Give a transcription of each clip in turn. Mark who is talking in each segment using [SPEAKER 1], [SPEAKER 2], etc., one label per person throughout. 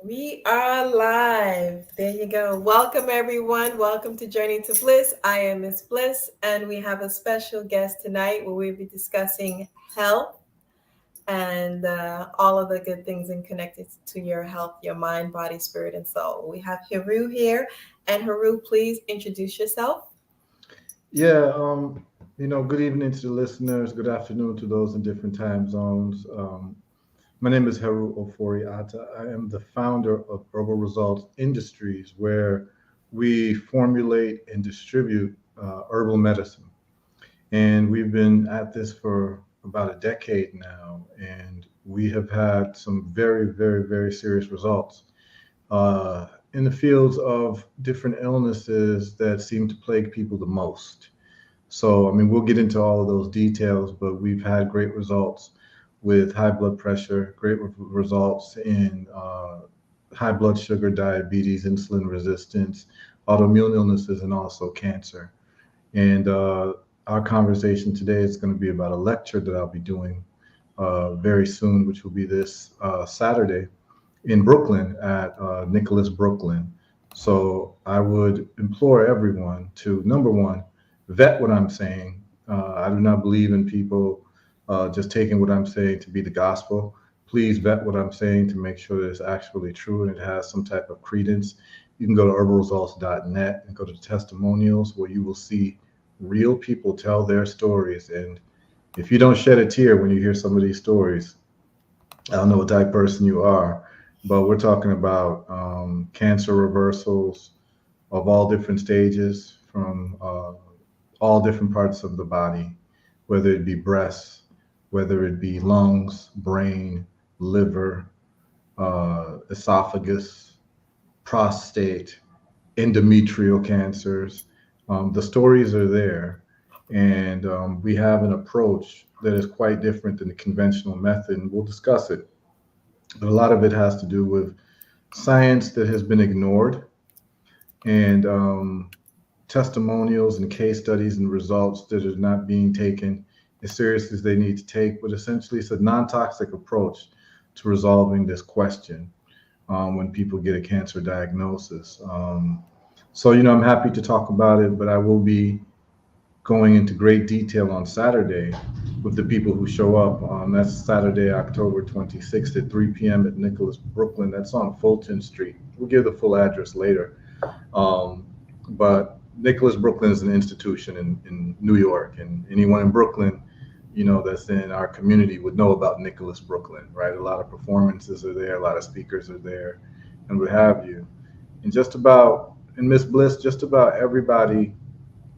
[SPEAKER 1] We are live. There you go. Welcome, everyone. Welcome to Journey to Bliss. I am Miss Bliss, and we have a special guest tonight where we'll be discussing health and all of the good things and connected to your health, your mind, body, spirit, and soul. We have HERU here. And HERU, please introduce yourself.
[SPEAKER 2] Yeah, good evening to the listeners. Good afternoon to those in different time zones. My name is Heru Ofori-Atta. I am the founder of Herbal Results Industries, where we formulate and distribute herbal medicine. And we've been at this for about a decade now, and we have had some very, very, very serious results in the fields of different illnesses that seem to plague people the most. So, I mean, we'll get into all of those details, but we've had great results with high blood pressure, great results in high blood sugar, diabetes, insulin resistance, autoimmune illnesses, and also cancer. And our conversation today is going to be about a lecture that I'll be doing very soon, which will be this Saturday in Brooklyn at Nicholas Brooklyn. So I would implore everyone to, number one, vet what I'm saying. I do not believe in people just taking what I'm saying to be the gospel. Please vet what I'm saying to make sure that it's actually true and it has some type of credence. You can go to herbalresults.net and go to testimonials where you will see real people tell their stories. And if you don't shed a tear when you hear some of these stories, I don't know what type of person you are, but we're talking about cancer reversals of all different stages from all different parts of the body, whether it be breasts, whether it be lungs, brain, liver, esophagus, prostate, endometrial cancers. The stories are there. And we have an approach that is quite different than the conventional method, and we'll discuss it. But a lot of it has to do with science that has been ignored and testimonials and case studies and results that are not being taken as seriously as they need to take. But essentially, it's a non toxic approach to resolving this question when people get a cancer diagnosis. I'm happy to talk about it, but I will be going into great detail on Saturday with the people who show up. That's Saturday, October 26th at 3 p.m. at Nicholas Brooklyn. That's on Fulton Street. We'll give the full address later. But Nicholas Brooklyn is an institution in New York, and anyone in Brooklyn, that's in our community would know about Nicholas Brooklyn, right? A lot of performances are there, a lot of speakers are there, and what have you. And Miss Bliss, just about everybody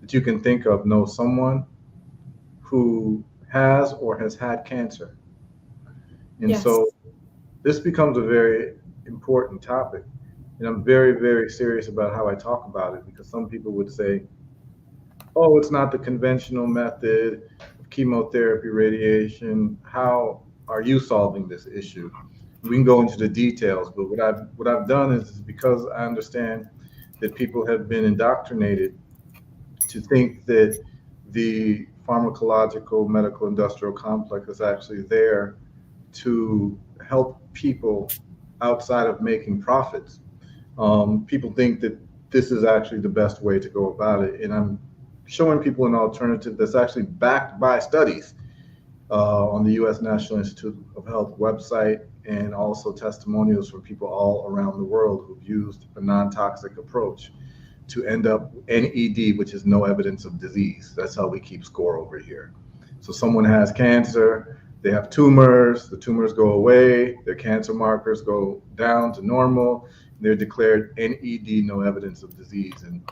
[SPEAKER 2] that you can think of knows someone who has or has had cancer. And so
[SPEAKER 1] Yes.
[SPEAKER 2] this becomes a very important topic. And I'm very, very serious about how I talk about it because some people would say, oh, it's not the conventional method of chemotherapy, radiation. How are you solving this issue? We can go into the details, but what I've done is because I understand that people have been indoctrinated to think that the pharmacological medical industrial complex is actually there to help people outside of making profits. People think that this is actually the best way to go about it, and I'm showing people an alternative that's actually backed by studies on the U.S. National Institute of Health website, and also testimonials from people all around the world who've used a non-toxic approach to end up NED, which is no evidence of disease. That's how we keep score over here. So someone has cancer, they have tumors, the tumors go away, their cancer markers go down to normal, they're declared NED, no evidence of disease. And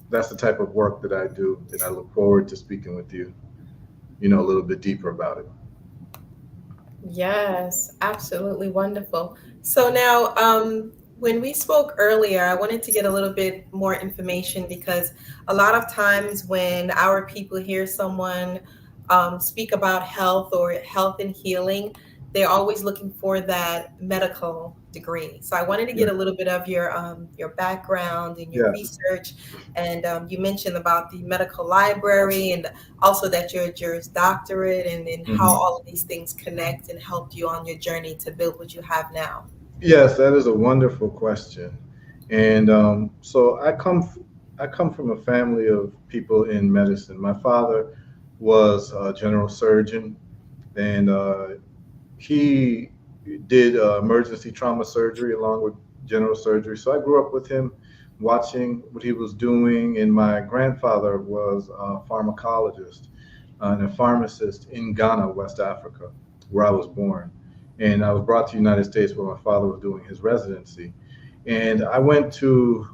[SPEAKER 2] that's the type of work that I do, and I look forward to speaking with you, a little bit deeper about it.
[SPEAKER 1] Yes, absolutely wonderful. So now, when we spoke earlier, I wanted to get a little bit more information because a lot of times when our people hear someone speak about health or health and healing, they're always looking for that medical degree. So I wanted to
[SPEAKER 2] Yeah.
[SPEAKER 1] get a little bit of your background and your
[SPEAKER 2] Yes.
[SPEAKER 1] research, and you mentioned about the medical library and also that you're a Juris Doctorate, and then how
[SPEAKER 2] Mhm.
[SPEAKER 1] all of these things connect and helped you on your journey to build what you have now.
[SPEAKER 2] Yes, that is a wonderful question. And so I come from a family of people in medicine. My father was a general surgeon, and he did emergency trauma surgery along with general surgery. So I grew up with him, watching what he was doing. And my grandfather was a pharmacologist and a pharmacist in Ghana, West Africa, where I was born. And I was brought to the United States where my father was doing his residency. And I went to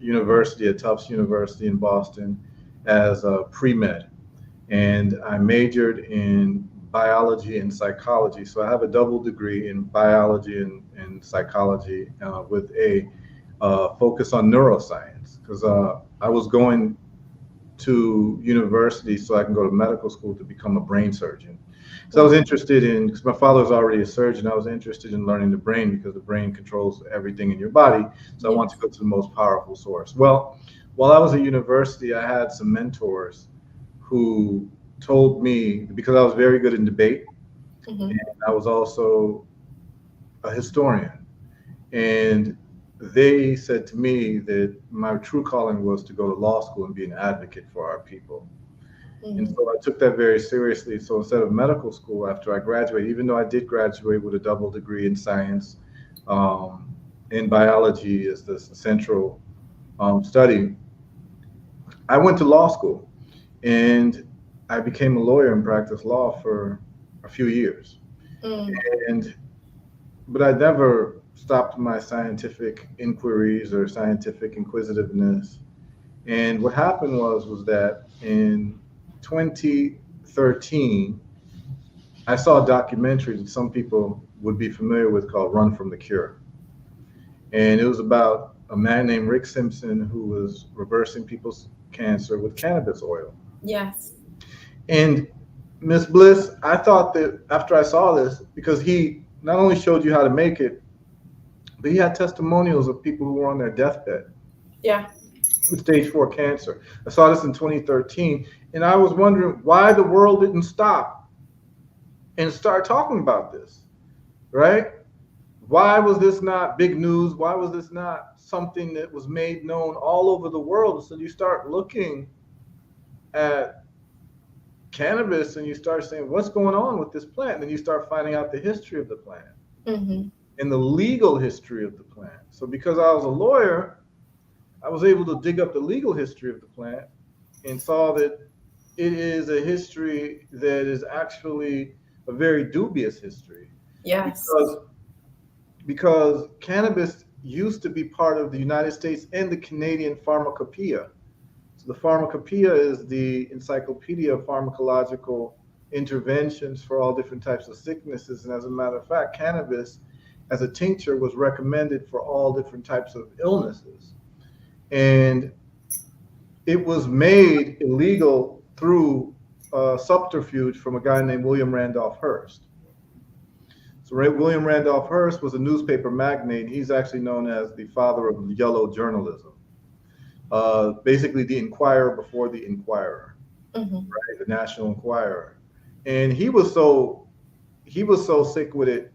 [SPEAKER 2] university at Tufts University in Boston as a pre-med, and I majored in biology and psychology. So I have a double degree in biology and psychology with a focus on neuroscience, because I was going to university so I can go to medical school to become a brain surgeon. So I was interested in, because my father was already a surgeon, I was interested in learning the brain because the brain controls everything in your body. So I wanted to
[SPEAKER 1] Yes.
[SPEAKER 2] go to the most powerful source. Well, while I was at university, I had some mentors who told me, because I was very good in debate,
[SPEAKER 1] Hmm.
[SPEAKER 2] and I was also a historian, and they said to me that my true calling was to go to law school and be an advocate for our people. And
[SPEAKER 1] Hmm.
[SPEAKER 2] so I took that very seriously. So instead of medical school, after I graduated, even though I did graduate with a double degree in science, um, in biology is the central study, I went to law school and I became a lawyer and practiced law for a few years.
[SPEAKER 1] Mm.
[SPEAKER 2] And but I never stopped my scientific inquiries or scientific inquisitiveness. And what happened was that in 2013, I saw a documentary that some people would be familiar with called Run from the Cure. And it was about a man named Rick Simpson who was reversing people's cancer with cannabis oil.
[SPEAKER 1] Yes.
[SPEAKER 2] And Miss Bliss, I thought that after I saw this, because he not only showed you how to make it, but he had testimonials of people who were on their deathbed
[SPEAKER 1] Yeah.
[SPEAKER 2] with stage 4 cancer. I saw this in 2013, and I was wondering why the world didn't stop and start talking about this, right? Why was this not big news? Why was this not something that was made known all over the world? So you start looking at cannabis and you start saying, what's going on with this plant? And then you start finding out the history of the plant
[SPEAKER 1] Hmm.
[SPEAKER 2] and the legal history of the plant. So because I was a lawyer, I was able to dig up the legal history of the plant and saw that it is a history that is actually a very dubious history,
[SPEAKER 1] Yes.
[SPEAKER 2] because cannabis used to be part of the United States and the Canadian pharmacopoeia. So the pharmacopoeia is the encyclopedia of pharmacological interventions for all different types of sicknesses. And as a matter of fact, cannabis as a tincture was recommended for all different types of illnesses. And it was made illegal through subterfuge from a guy named William Randolph Hearst. So William Randolph Hearst was a newspaper magnate. He's actually known as the father of yellow journalism. Basically, the Inquirer before the Inquirer,
[SPEAKER 1] Hmm.
[SPEAKER 2] right? The National Enquirer, and he was so sick with it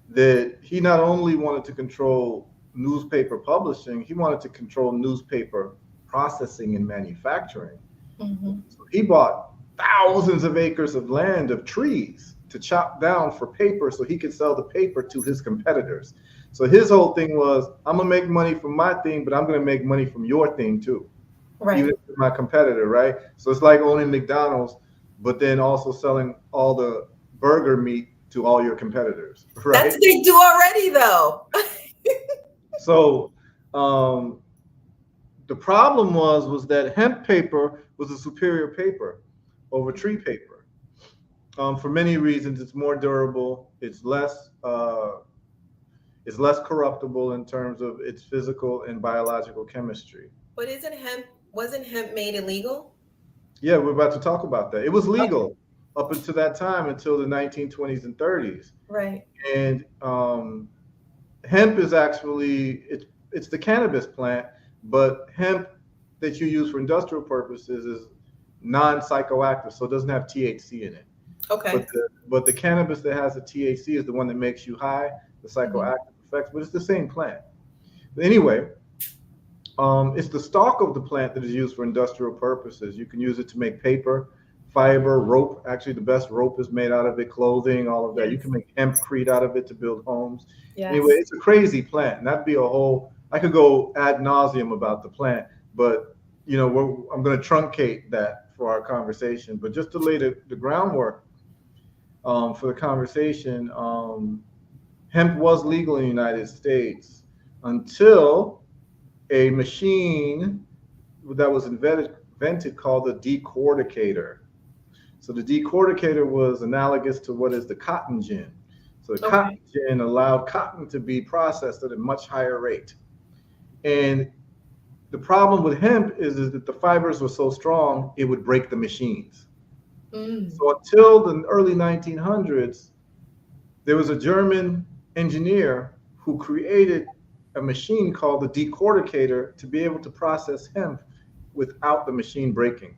[SPEAKER 2] that he not only wanted to control newspaper publishing, he wanted to control newspaper processing and manufacturing.
[SPEAKER 1] Hmm.
[SPEAKER 2] So he bought thousands of acres of land of trees to chop down for paper so he could sell the paper to his competitors. So his whole thing was, I'm gonna make money from my thing, but I'm gonna make money from your thing too, even
[SPEAKER 1] Right.
[SPEAKER 2] if it's my competitor, right? So it's like owning McDonald's, but then also selling all the burger meat to all your competitors,
[SPEAKER 1] That's
[SPEAKER 2] right?
[SPEAKER 1] what they do already, though.
[SPEAKER 2] So um, the problem was that hemp paper was a superior paper over tree paper. For many reasons, it's more durable. It's less corruptible in terms of its physical and biological chemistry.
[SPEAKER 1] But isn't hemp? Wasn't hemp made illegal?
[SPEAKER 2] Yeah, we're about to talk about that. It was
[SPEAKER 1] Okay.
[SPEAKER 2] legal up until that time, until the 1920s and 30s.
[SPEAKER 1] Right.
[SPEAKER 2] And hemp is actually it's the cannabis plant, but hemp that you use for industrial purposes is non-psychoactive, so it doesn't have THC in it. But
[SPEAKER 1] Okay.
[SPEAKER 2] the cannabis that has the THC is the one that makes you high. The
[SPEAKER 1] Hmm.
[SPEAKER 2] psychoactive effects, but it's the same plant. But anyway, it's the stalk of the plant that is used for industrial purposes. You can use it to make paper, fiber, rope. Actually, the best rope is made out of it, clothing, all of that. You
[SPEAKER 1] Yes.
[SPEAKER 2] can make hempcrete out of it to build homes. Anyway,
[SPEAKER 1] Yes.
[SPEAKER 2] it's a crazy plant. And that'd be a whole, I could go ad nauseum about the plant, but I'm going to truncate that for our conversation. But just to lay the groundwork for the conversation, hemp was legal in the United States until a machine that was invented called the decorticator. So the decorticator was analogous to what is the cotton gin. So the cotton
[SPEAKER 1] Okay.
[SPEAKER 2] gin allowed cotton to be processed at a much higher rate. And the problem with hemp is that the fibers were so strong, it would break the machines.
[SPEAKER 1] Mm.
[SPEAKER 2] So until the early 1900s, there was a German engineer who created a machine called the decorticator to be able to process hemp without the machine breaking.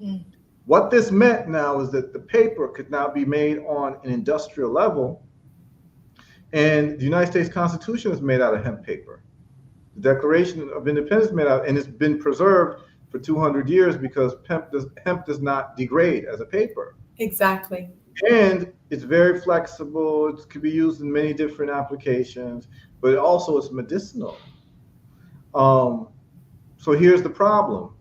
[SPEAKER 1] Mm.
[SPEAKER 2] What this meant now is that the paper could now be made on an industrial level, and the United States Constitution is made out of hemp paper. The Declaration of Independence is made out, and it's been preserved for 200 years because hemp does not degrade as a paper.
[SPEAKER 1] Exactly.
[SPEAKER 2] And it's very flexible. It can be used in many different applications, but also it's medicinal. Um, so here's the problem.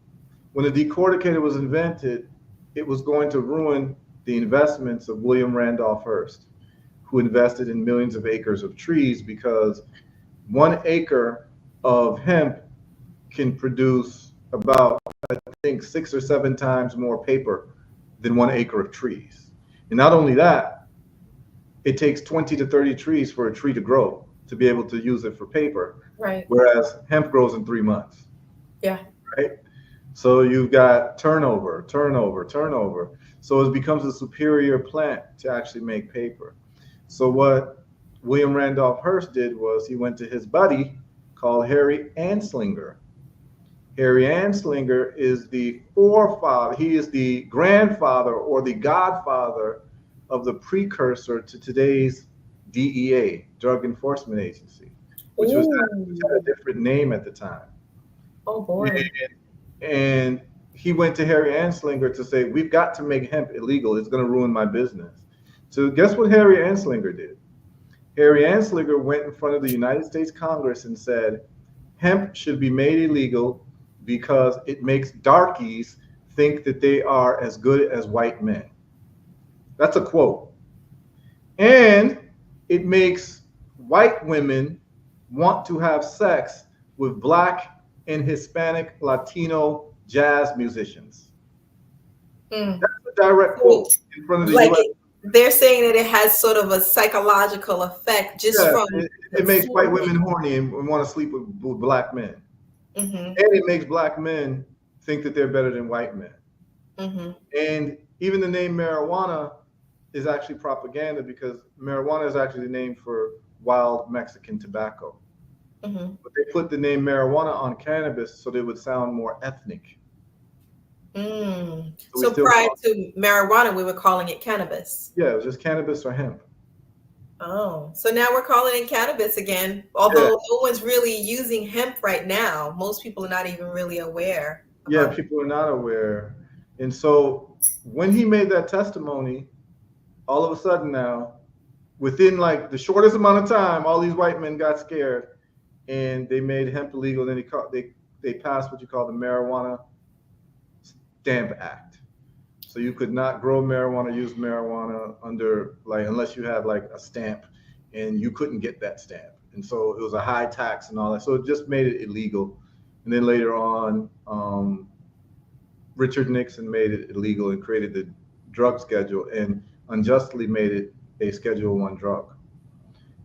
[SPEAKER 2] When the decorticator was invented, it was going to ruin the investments of William Randolph Hearst, who invested in millions of acres of trees because 1 acre of hemp can produce about, I think, 6 or 7 times more paper than 1 acre of trees. And not only that, it takes 20 to 30 trees for a tree to grow to be able to use it for paper,
[SPEAKER 1] Right.
[SPEAKER 2] whereas hemp grows in 3 months,
[SPEAKER 1] Yeah.
[SPEAKER 2] right? So you've got turnover, turnover, turnover. So it becomes a superior plant to actually make paper. So what William Randolph Hearst did was he went to his buddy called Harry Anslinger. Harry Anslinger is the forefather, he is the grandfather or the godfather of the precursor to today's DEA, Drug Enforcement Agency, which
[SPEAKER 1] Ooh.
[SPEAKER 2] had a different name at the time.
[SPEAKER 1] Oh boy.
[SPEAKER 2] And he went to Harry Anslinger to say, we've got to make hemp illegal. It's going to ruin my business. So guess what Harry Anslinger did? Harry Anslinger went in front of the United States Congress and said, hemp should be made illegal because it makes darkies think that they are as good as white men. That's a quote. And it makes white women want to have sex with black and Hispanic Latino jazz musicians.
[SPEAKER 1] Mm.
[SPEAKER 2] That's a direct
[SPEAKER 1] So,
[SPEAKER 2] quote in front of the
[SPEAKER 1] like
[SPEAKER 2] US.
[SPEAKER 1] they're saying that it has sort of a psychological effect just
[SPEAKER 2] Yeah,
[SPEAKER 1] from
[SPEAKER 2] it makes white women
[SPEAKER 1] consuming.
[SPEAKER 2] horny and want to sleep with black men.
[SPEAKER 1] Mm-hmm.
[SPEAKER 2] And it makes black men think that they're better than white men.
[SPEAKER 1] Mm-hmm.
[SPEAKER 2] And even the name marijuana is actually propaganda because marijuana is actually the name for wild Mexican tobacco.
[SPEAKER 1] Mm-hmm.
[SPEAKER 2] But they put the name marijuana on cannabis so that it would sound more ethnic.
[SPEAKER 1] Mm.
[SPEAKER 2] So we
[SPEAKER 1] So
[SPEAKER 2] still
[SPEAKER 1] prior
[SPEAKER 2] call
[SPEAKER 1] to marijuana, we were calling it cannabis.
[SPEAKER 2] yeah, it was just cannabis or hemp.
[SPEAKER 1] Oh, so now we're calling it cannabis again.
[SPEAKER 2] Yeah,
[SPEAKER 1] Although no one's really using hemp right now. Most people are not even really aware
[SPEAKER 2] yeah,
[SPEAKER 1] about.
[SPEAKER 2] people are not aware. And so when he made that testimony, all of a sudden now, within like the shortest amount of time, all these white men got scared and they made hemp illegal. Then they passed what you call the Marijuana Stamp Act. So you could not grow marijuana, use marijuana under like unless you had like a stamp, and you couldn't get that stamp. And so it was a high tax and all that. So it just made it illegal. And then later on, Richard Nixon made it illegal and created the drug schedule and unjustly made it a Schedule One drug.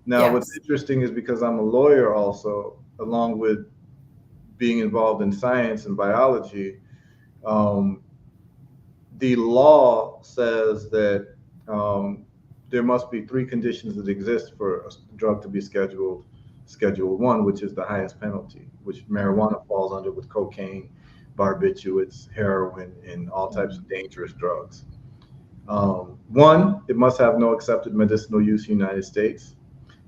[SPEAKER 2] Now, what's
[SPEAKER 1] Yes.
[SPEAKER 2] interesting is because I'm a lawyer also, along with being involved in science and biology, um, the law says that there must be 3 conditions that exist for a drug to be scheduled Schedule One, which is the highest penalty, which marijuana falls under with cocaine, barbiturates, heroin, and all types of dangerous drugs. One, it must have no accepted medicinal use in the United States.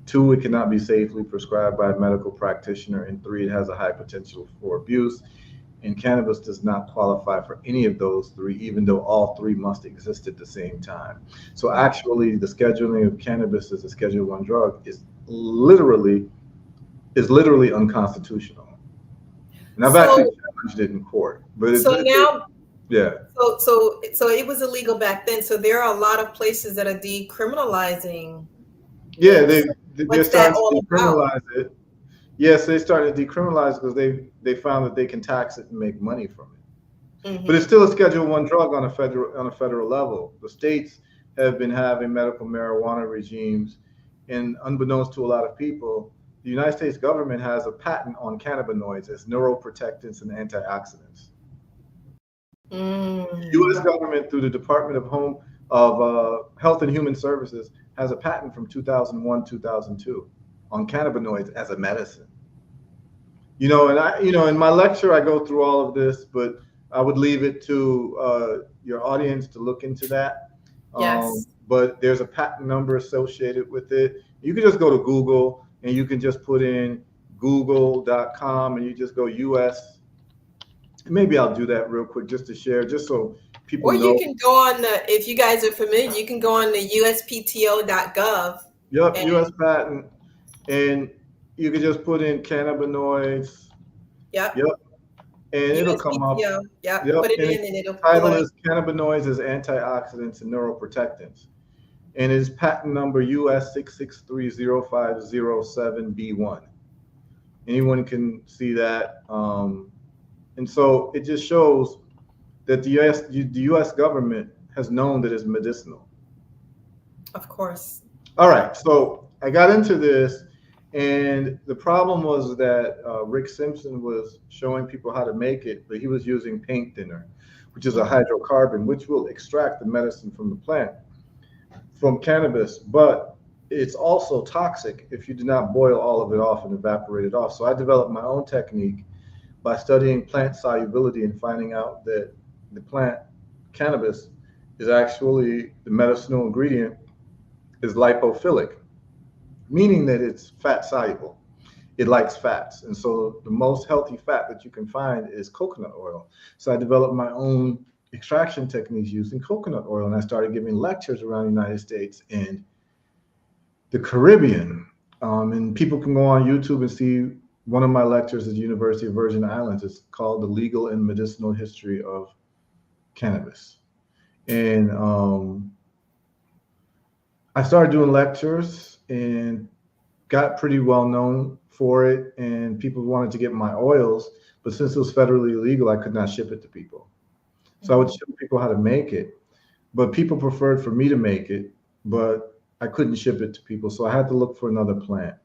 [SPEAKER 2] Two, it cannot be safely prescribed by a medical practitioner. And three, it has a high potential for abuse. And cannabis does not qualify for any of those three, even though all three must exist at the same time. So
[SPEAKER 1] Mm.
[SPEAKER 2] actually, the scheduling of cannabis as a Schedule One drug is literally unconstitutional. And I've actually
[SPEAKER 1] So
[SPEAKER 2] challenged it in court, but
[SPEAKER 1] so now
[SPEAKER 2] yeah,
[SPEAKER 1] so it was illegal back then. So there are a lot of places that are decriminalizing
[SPEAKER 2] yeah,
[SPEAKER 1] it. So
[SPEAKER 2] they're
[SPEAKER 1] what's that
[SPEAKER 2] starting to
[SPEAKER 1] all about?
[SPEAKER 2] decriminalize it. Yes, they started to decriminalize because they found that they can tax it and make money from it. But it's
[SPEAKER 1] Hmm.
[SPEAKER 2] still a Schedule One drug on a federal level. The states have been having medical marijuana regimes, and unbeknownst to a lot of people, the United States government has a patent on cannabinoids as neuroprotectants and antioxidants. The U.S.
[SPEAKER 1] Mm.
[SPEAKER 2] government, through the Department of Health and Human Services, has a patent from 2001, 2002 on cannabinoids as a medicine. In my lecture, I go through all of this, but I would leave it to your audience to look into that.
[SPEAKER 1] Yes.
[SPEAKER 2] But there's a patent number associated with it. You can just go to Google and you can just put in google.com and you just go US. Maybe I'll do that real quick just to share, just so people
[SPEAKER 1] Or you
[SPEAKER 2] know.
[SPEAKER 1] can go on the, if you guys are familiar, you can go on the uspto.gov
[SPEAKER 2] Yep,
[SPEAKER 1] and
[SPEAKER 2] US patent. And you can just put in cannabinoids.
[SPEAKER 1] yep,
[SPEAKER 2] Yep, and it'll come up.
[SPEAKER 1] USPTO. Yep.
[SPEAKER 2] Yep,
[SPEAKER 1] Put it
[SPEAKER 2] and
[SPEAKER 1] in
[SPEAKER 2] its
[SPEAKER 1] and it'll pull
[SPEAKER 2] title
[SPEAKER 1] it up.
[SPEAKER 2] is Cannabinoids as Antioxidants and Neuroprotectants. And it's patent number US 6630507B1. Anyone can see that. And so it just shows that the US government has known that it's medicinal.
[SPEAKER 1] Of course.
[SPEAKER 2] All right, so I got into this, and the problem was that Rick Simpson was showing people how to make it, but he was using paint thinner, which is a
[SPEAKER 1] Mhm.
[SPEAKER 2] hydrocarbon, which will extract the medicine from the plant, from cannabis, but it's also toxic if you do not boil all of it off and evaporate it off. So I developed my own technique by studying plant solubility and finding out that the plant cannabis is actually the medicinal ingredient is lipophilic, meaning that it's fat soluble. It likes fats. And so the most healthy fat that you can find is coconut oil. So I developed my own extraction techniques using coconut oil. And I started giving lectures around the United States and the Caribbean. And people can go on YouTube and see one of my lectures at the University of Virgin Islands. It's called The Legal and Medicinal History of Cannabis. And I started doing lectures and got pretty well known for it, and people wanted to get my oils, but since it was federally illegal, I could not ship it to people. So I would
[SPEAKER 1] Mhm.
[SPEAKER 2] show people how to make it, but people preferred for me to make it, but I couldn't ship it to people, so I had to look for another plant.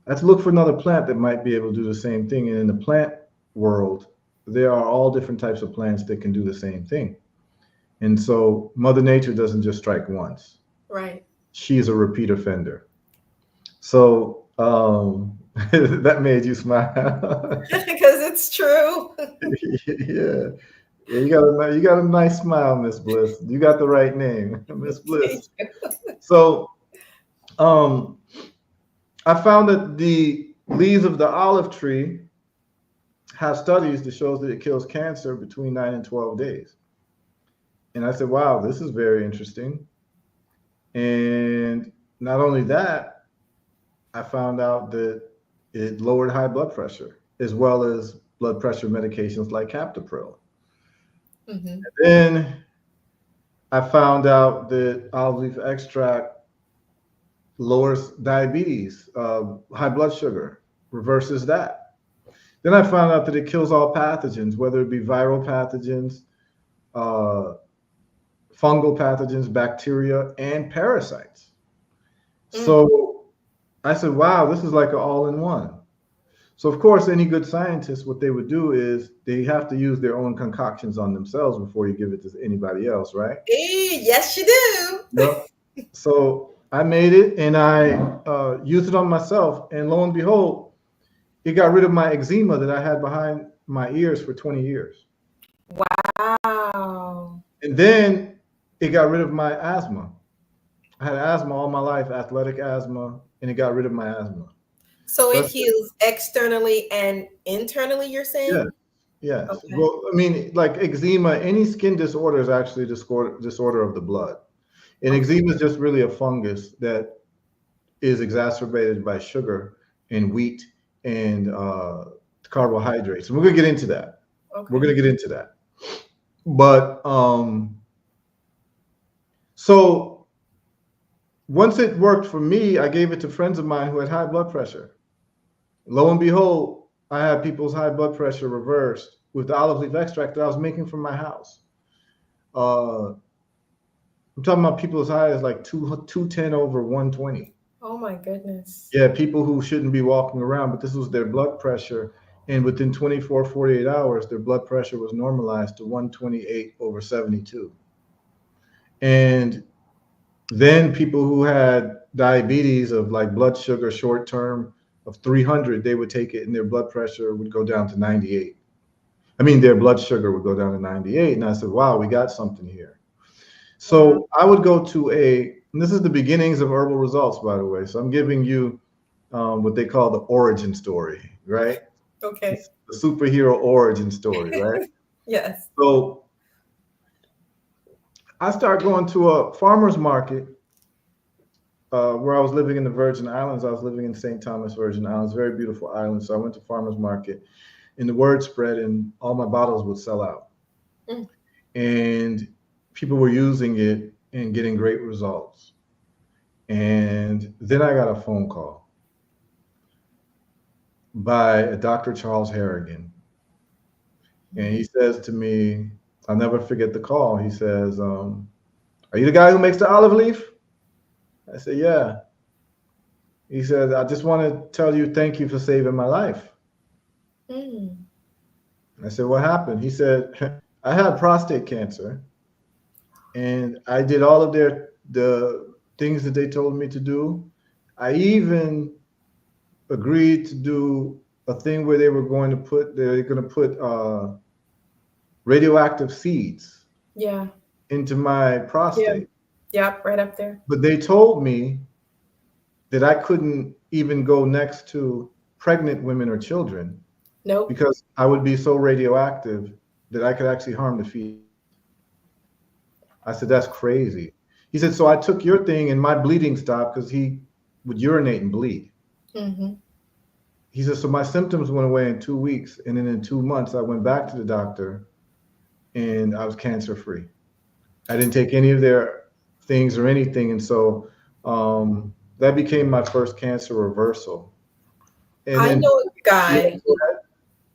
[SPEAKER 2] I had to look for another plant that might be able to do the same thing, and in the plant world, there are all different types of plants that can do the same thing. And so Mother Nature doesn't just strike once.
[SPEAKER 1] Right.
[SPEAKER 2] She is a repeat offender. So that made you smile.
[SPEAKER 1] Because it's true.
[SPEAKER 2] Yeah. Yeah, you got a nice smile, Miss Bliss. You got the right name, Miss
[SPEAKER 1] Thank
[SPEAKER 2] Bliss.
[SPEAKER 1] you.
[SPEAKER 2] So um, I found that the leaves of the olive tree have studies that shows that it kills cancer between 9 and 12 days. And I said, wow, this is very interesting. And not only that, I found out that it lowered high blood pressure as well as blood pressure medications like captopril.
[SPEAKER 1] Hmm.
[SPEAKER 2] Then I found out that olive leaf extract lowers diabetes, high blood sugar, reverses that. Then I found out that it kills all pathogens, whether it be viral pathogens, uh, fungal pathogens, bacteria, and parasites.
[SPEAKER 1] Mm.
[SPEAKER 2] So I said, wow, this is like an all in one. So, of course, any good scientist, what they would do is they have to use their own concoctions on themselves before you give it to anybody else, right?
[SPEAKER 1] Yes, you do.
[SPEAKER 2] Yep. So I made it and I used it on myself, and lo and behold, it got rid of my eczema that I had behind my ears for 20 years.
[SPEAKER 1] Wow.
[SPEAKER 2] And then it got rid of my asthma. I had asthma all my life, athletic asthma, and it got rid of my asthma.
[SPEAKER 1] So
[SPEAKER 2] So
[SPEAKER 1] it
[SPEAKER 2] that's
[SPEAKER 1] heals externally and internally, you're
[SPEAKER 2] yeah,
[SPEAKER 1] saying?
[SPEAKER 2] yes.
[SPEAKER 1] Okay.
[SPEAKER 2] Well, I mean, like eczema, any skin disorder is actually a disorder of the blood. And
[SPEAKER 1] Okay.
[SPEAKER 2] eczema is just really a fungus that is exacerbated by sugar and wheat and carbohydrates. And we're gonna get into that. We're
[SPEAKER 1] Okay.
[SPEAKER 2] gonna get into that. But so once it worked for me, I gave it to friends of mine who had high blood pressure. Lo and behold, I had people's high blood pressure reversed with the olive leaf extract that I was making from my house. Uh, I'm talking about people as high as like 210 over 120.
[SPEAKER 1] Oh my goodness.
[SPEAKER 2] Yeah, people who shouldn't be walking around, but this was their blood pressure. And within 24, 48 hours, their blood pressure was normalized to 128 over 72. And then people who had diabetes of like blood sugar short term of 300, they would take it and their blood pressure would go down to 98. I mean, their blood sugar would go down to 98. And I said, wow, we got something here.
[SPEAKER 1] Wow.
[SPEAKER 2] So I would go to and this is the beginnings of herbal results, by the way. So I'm giving you what they call the origin story, right?
[SPEAKER 1] Okay.
[SPEAKER 2] It's the superhero origin story, right?
[SPEAKER 1] Yes.
[SPEAKER 2] So I start going to a farmer's market where I was living in the Virgin Islands. I was living in St. Thomas, Virgin Islands, very beautiful island. So I went to farmer's market, and the word spread, and all my bottles would sell out.
[SPEAKER 1] Mm.
[SPEAKER 2] And people were using it and getting great results. And then I got a phone call by a Dr. Charles Harrigan. And he says to me, I'll never forget the call. He says, are you the guy who makes the olive leaf? I said, yeah. He said, I just want to tell you thank you for saving my life.
[SPEAKER 1] Mm.
[SPEAKER 2] I said, what happened? He said, I had prostate cancer and I did all of the things that they told me to do. I even agreed to do a thing where they're going to put radioactive seeds
[SPEAKER 1] Yeah.
[SPEAKER 2] into my
[SPEAKER 1] Yeah.
[SPEAKER 2] prostate.
[SPEAKER 1] Yep. Right up there.
[SPEAKER 2] But they told me that I couldn't even go next to pregnant women or children
[SPEAKER 1] Nope.
[SPEAKER 2] because I would be so radioactive that I could actually harm the fetus. I said, that's crazy. He said, so I took your thing and my bleeding stopped because he would urinate and bleed.
[SPEAKER 1] Mm-hmm.
[SPEAKER 2] He said, so my symptoms went away in 2 weeks. And then in 2 months, I went back to the doctor and I was cancer free. I didn't take any of their things or anything. And so that became my first cancer reversal. And
[SPEAKER 1] I
[SPEAKER 2] then,
[SPEAKER 1] know a
[SPEAKER 2] yeah,
[SPEAKER 1] guy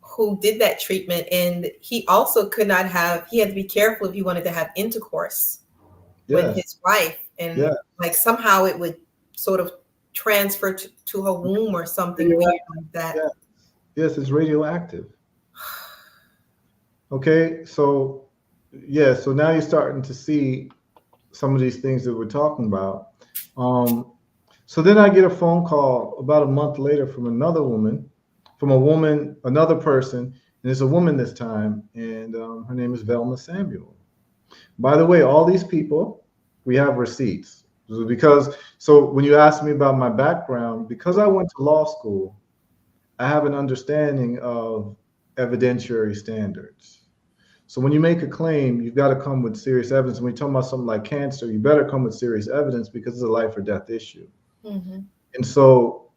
[SPEAKER 1] who did that treatment, and he also could not have. He had to be careful if he wanted to have intercourse with
[SPEAKER 2] yes,
[SPEAKER 1] his wife,
[SPEAKER 2] yeah,
[SPEAKER 1] and like somehow it would sort of transfer to her womb or something weird
[SPEAKER 2] radioactive,
[SPEAKER 1] like that.
[SPEAKER 2] yeah, yes, it's radioactive. Okay, so yeah, so now you're starting to see some of these things that we're talking about. Um, so then I get a phone call about a month later from a woman, another person, and it's a woman this time, and her name is Velma Samuel. By the way, all these people, we have receipts. Because so when you ask me about my background, because I went to law school, I have an understanding of evidentiary standards. So when you make a claim, you've got to come with serious evidence. When you're talking about something like cancer, you better come with serious evidence because it's a life or death issue.
[SPEAKER 1] Mm-hmm.
[SPEAKER 2] And so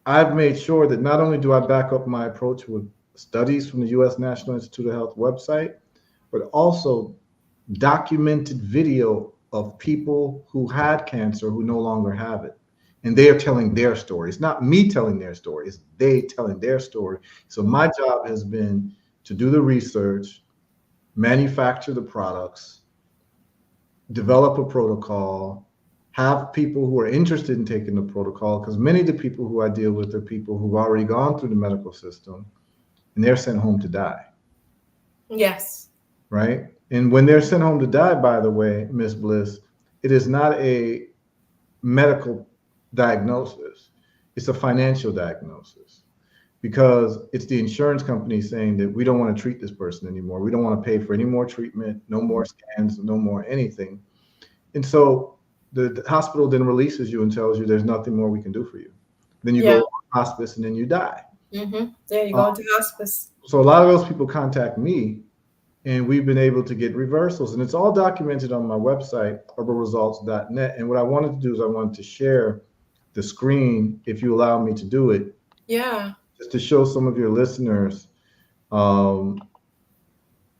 [SPEAKER 2] I've made sure that not only do I back up my approach with studies from the US National Institute of Health website, but also documented video of people who had cancer who no longer have it. And they are telling their story. It's not me telling their story, it's they telling their story. So my job has been to do the research, manufacture the products, develop a protocol, have people who are interested in taking the protocol, because many of the people who I deal with are people who've already gone through the medical system and they're sent home to die,
[SPEAKER 1] Yes.
[SPEAKER 2] right? And when they're sent home to die, by the way, Miss Bliss, it is not a medical diagnosis, it's a financial diagnosis because it's the insurance company saying that we don't want to treat this person anymore. We don't want to pay for any more treatment, no more scans, no more anything. And so the hospital then releases you and tells you there's nothing more we can do for you. Then you go
[SPEAKER 1] Yeah.
[SPEAKER 2] to hospice and then you die.
[SPEAKER 1] Yeah, you
[SPEAKER 2] Uh,
[SPEAKER 1] go into hospice.
[SPEAKER 2] so a lot of those people contact me, and we've been able to get reversals, and it's all documented on my website, herbalresults.net. And what I wanted to do is I wanted to share the screen, if you allow me to do it,
[SPEAKER 1] Yeah.
[SPEAKER 2] just to show some of your listeners um,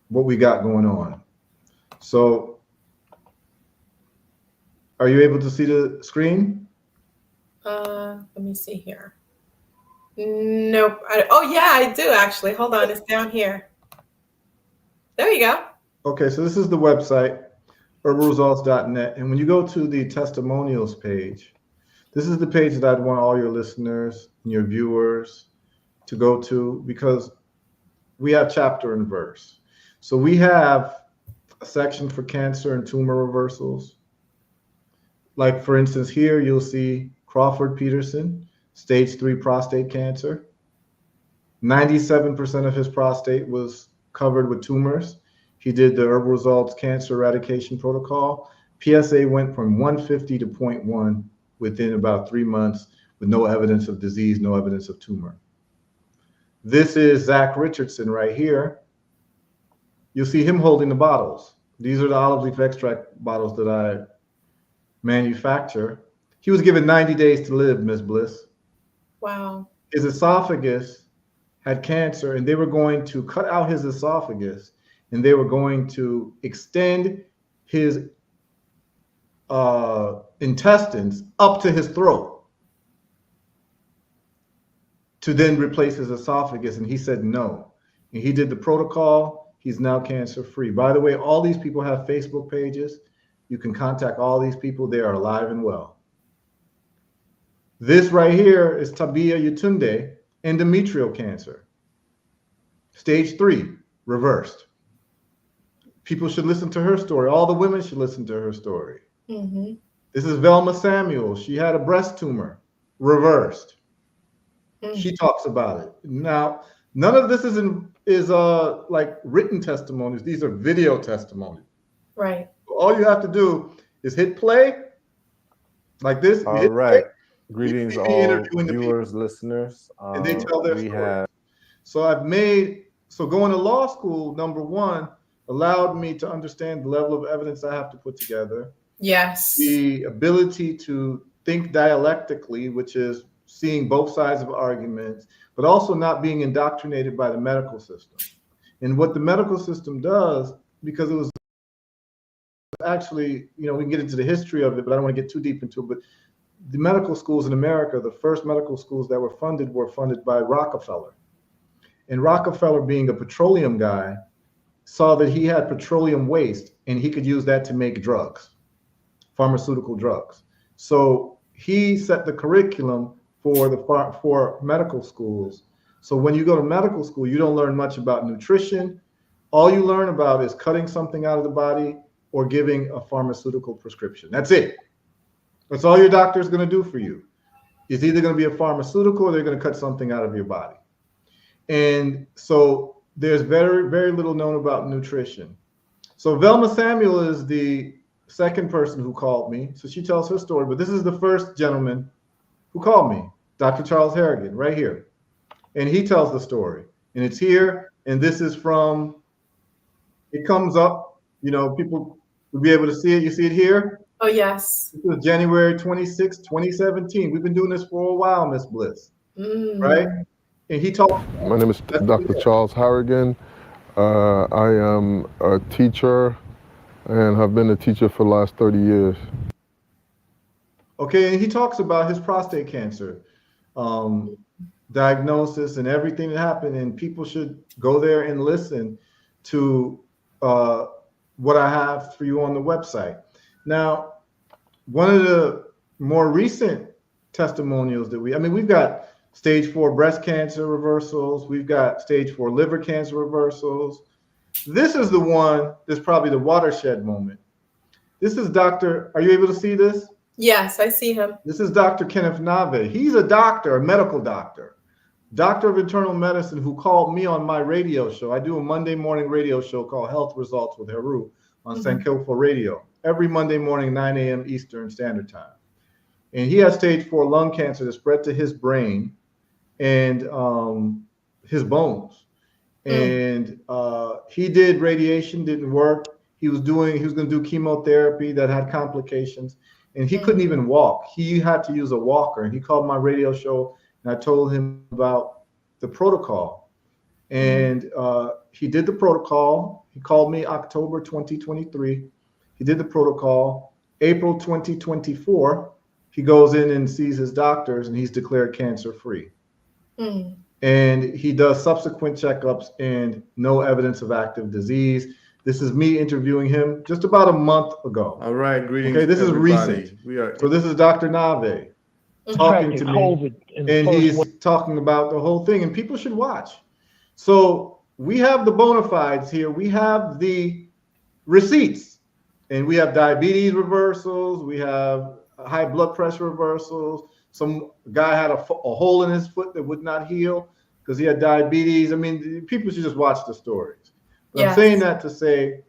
[SPEAKER 2] what we got going on. So, are you able to see the screen?
[SPEAKER 1] Let me see here. Nope. Oh yeah, I do actually. Hold on, it's down here. There you go.
[SPEAKER 2] Okay, so this is the website, herbalresults.net. And when you go to the testimonials page, this is the page that I'd want all your listeners and your viewers to go to, because we have chapter and verse. So we have a section for cancer and tumor reversals. Like, for instance, here you'll see Crawford Peterson, stage 3 prostate cancer. 97% of his prostate was covered with tumors. He did the Herbal Results Cancer Eradication Protocol. PSA went from 150 to zero point 0.1 within about 3 months, with no evidence of disease, no evidence of tumor. This is Zach Richardson right here. You'll see him holding the bottles. These are the olive leaf extract bottles that I manufacture. He was given 90 days to live, Miss Bliss.
[SPEAKER 1] Wow.
[SPEAKER 2] His esophagus had cancer, and they were going to cut out his esophagus, and they were going to extend his intestines up to his throat to then replace his esophagus. And he said no. And he did the protocol. He's now cancer free. By the way, all these people have Facebook pages. You can contact all these people. They are alive and well. This right here is Tabia Yatunde, endometrial cancer. Stage 3, reversed. People should listen to her story. All the women should listen to her story. This is Velma Samuel. She had a breast tumor, reversed. She talks about it. Now, none of this is like written testimonies. These are video testimonies.
[SPEAKER 1] Right.
[SPEAKER 2] All you have to do is hit play, like this.
[SPEAKER 3] All right. Greetings, all
[SPEAKER 2] interviewing the
[SPEAKER 3] viewers, listeners.
[SPEAKER 2] and they tell their story. So going to law school, number one, allowed me to understand the level of evidence I have to put together.
[SPEAKER 1] Yes.
[SPEAKER 2] The ability to think dialectically, which is seeing both sides of arguments, but also not being indoctrinated by the medical system. And what the medical system does, because it was actually, we can get into the history of it, but I don't want to get too deep into it. But the medical schools in America, the first medical schools that were funded by Rockefeller. And Rockefeller, being a petroleum guy, saw that he had petroleum waste and he could use that to make drugs, pharmaceutical drugs. So he set the curriculum for medical schools. So when you go to medical school, you don't learn much about nutrition. All you learn about is cutting something out of the body or giving a pharmaceutical prescription. That's it. That's all your doctor is going to do for you. It's either going to be a pharmaceutical or they're going to cut something out of your body. And so there's very, very little known about nutrition. So Velma Samuel is the second person who called me. So she tells her story, but this is the first gentleman who called me, Dr. Charles Harrigan, right here. And he tells the story. And it's here. And this is from, it comes up, people will be able to see it. You see it here?
[SPEAKER 1] Oh, yes.
[SPEAKER 2] This was January 26, 2017. We've been doing this for a while, Miss Bliss. Right? And he told.
[SPEAKER 4] My name is Dr. Charles Harrigan. I am a teacher and have been a teacher for the last 30 years.
[SPEAKER 2] Okay, and he talks about his prostate cancer diagnosis and everything that happened, and people should go there and listen to what I have for you on the website. Now, one of the more recent testimonials that we've got stage 4 breast cancer reversals. We've got stage 4 liver cancer reversals. This is the one that's probably the watershed moment. This is are you able to see this?
[SPEAKER 1] Yes, I see him.
[SPEAKER 2] This is Dr. Kenneth Nave. He's a doctor, a medical doctor of internal medicine, who called me on my radio show. I do a Monday morning radio show called Health Results with HERU on Sankofa Radio every Monday morning, 9 a.m. Eastern Standard Time. And he had stage 4 lung cancer that spread to his brain and his bones. And he did radiation, didn't work. He was going to do chemotherapy that had complications, and he couldn't even walk. He had to use a walker. And he called my radio show, and I told him about the protocol. And he did the protocol. He called me October 2023. He did the protocol. April 2024, he goes in and sees his doctors, and he's declared cancer free. And he does subsequent checkups and no evidence of active disease. This is me interviewing him just about a month ago.
[SPEAKER 5] All right, greetings.
[SPEAKER 2] Okay, this
[SPEAKER 5] everybody.
[SPEAKER 2] is recent. So this is Dr. Nave talking to me, and he's talking about the whole thing, and people should watch. So we have the bona fides here. We have the receipts, and we have diabetes reversals. We have high blood pressure reversals. Some guy had a hole in his foot that would not heal because he had diabetes. I mean, people should just watch the stories. But I'm saying that to say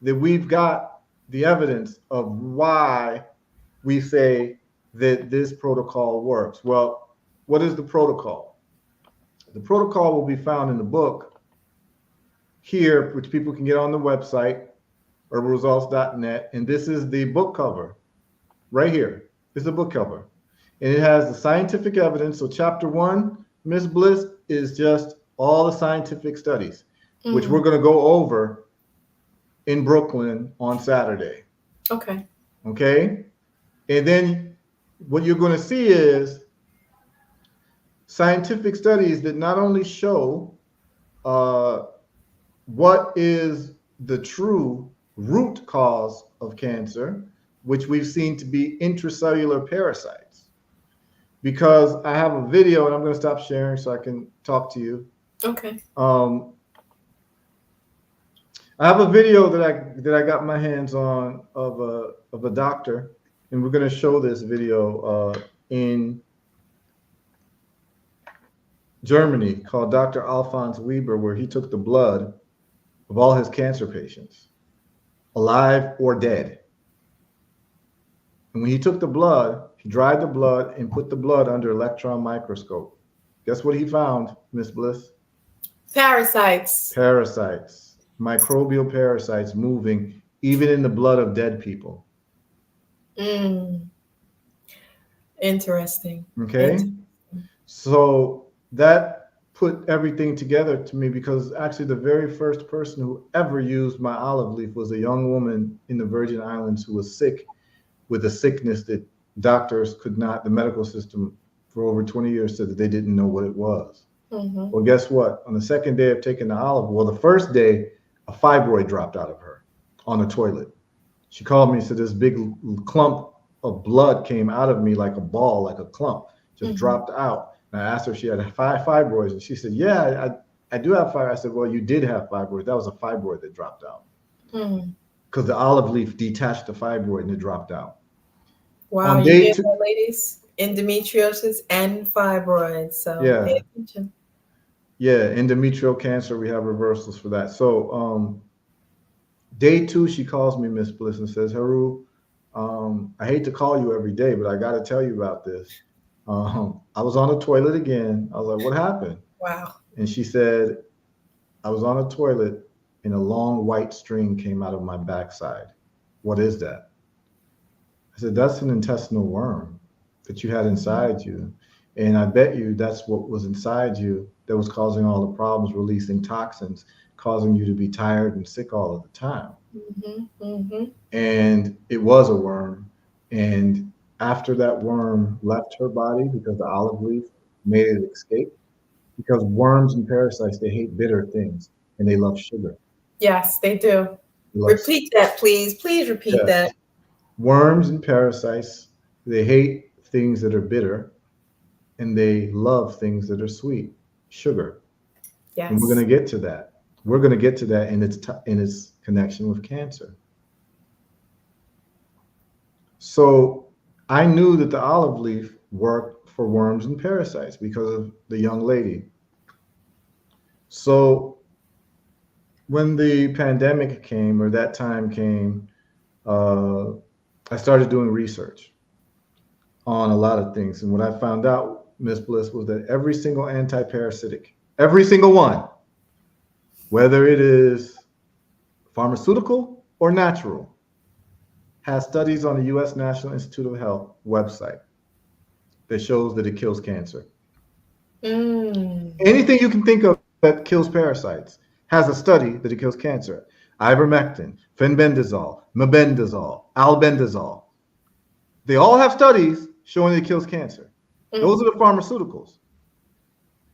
[SPEAKER 2] that we've got the evidence of why we say that this protocol works. Well, what is the protocol? The protocol will be found in the book here, which people can get on the website, herbalresults.net. And this is the book cover right here. This is the book cover. And it has the scientific evidence. So chapter 1, Miss Bliss, is just all the scientific studies, which we're going to go over in Brooklyn on Saturday.
[SPEAKER 1] Okay.
[SPEAKER 2] Okay. And then what you're going to see is scientific studies that not only show what is the true root cause of cancer, which we've seen to be intracellular parasites. Because I have a video, and I'm going to stop sharing so I can talk to you.
[SPEAKER 1] Okay.
[SPEAKER 2] I have a video that I got my hands on of a doctor, and we're going to show this video in Germany called Dr. Alphonse Weber, where he took the blood of all his cancer patients, alive or dead. And when he took the blood, he dried the blood and put the blood under electron microscope. Guess what he found, Miss Bliss?
[SPEAKER 1] Parasites.
[SPEAKER 2] Parasites, microbial parasites moving even in the blood of dead people.
[SPEAKER 1] Interesting.
[SPEAKER 2] Okay. So that put everything together to me, because actually the very first person who ever used my olive leaf was a young woman in the Virgin Islands who was sick with a sickness that doctors could not, the medical system for over 20 years said that they didn't know what it was. Well, guess what? On the second day of taking the olive, well, the first day, a fibroid dropped out of her on the toilet. She called me and said this big clump of blood came out of me like a ball, like a clump, just dropped out. And I asked her if she had fibroids, and she said, yeah, I do have fibroids. I said, well, you did have fibroids. That was a fibroid that dropped out. Because the olive leaf detached the fibroid and it dropped out.
[SPEAKER 1] Wow, you hear that, ladies? Endometriosis and fibroids. So pay attention.
[SPEAKER 2] Yeah, endometrial cancer, we have reversals for that. So day 2, she calls me, Miss Bliss, and says, HERU, I hate to call you every day, but I got to tell you about this. I was on the toilet again. I was like, what happened?
[SPEAKER 1] Wow.
[SPEAKER 2] And she said, I was on a toilet and a long white string came out of my backside. What is that? I said, that's an intestinal worm that you had inside you. And I bet you that's what was inside you that was causing all the problems, releasing toxins, causing you to be tired and sick all of the time. And it was a worm. And after that worm left her body, because the olive leaf made it escape, because worms and parasites, they hate bitter things and they love sugar.
[SPEAKER 1] Yes, they do. Repeat that, please. Please repeat that.
[SPEAKER 2] Worms and parasites, they hate things that are bitter and they love things that are sweet, sugar.
[SPEAKER 1] Yes.
[SPEAKER 2] And we're going to get to that. We're going to get to that in its connection with cancer. So I knew that the olive leaf worked for worms and parasites because of the young lady. So when the pandemic came, or that time came, I started doing research on a lot of things. And what I found out, Miss Bliss, was that every single anti-parasitic, every single one, whether it is pharmaceutical or natural, has studies on the U.S. National Institute of Health website that shows that it kills cancer. Anything you can think of that kills parasites has a study that it kills cancer. Ivermectin, fenbendazole, mebendazole, albendazole. They all have studies showing it kills cancer. Those are the pharmaceuticals.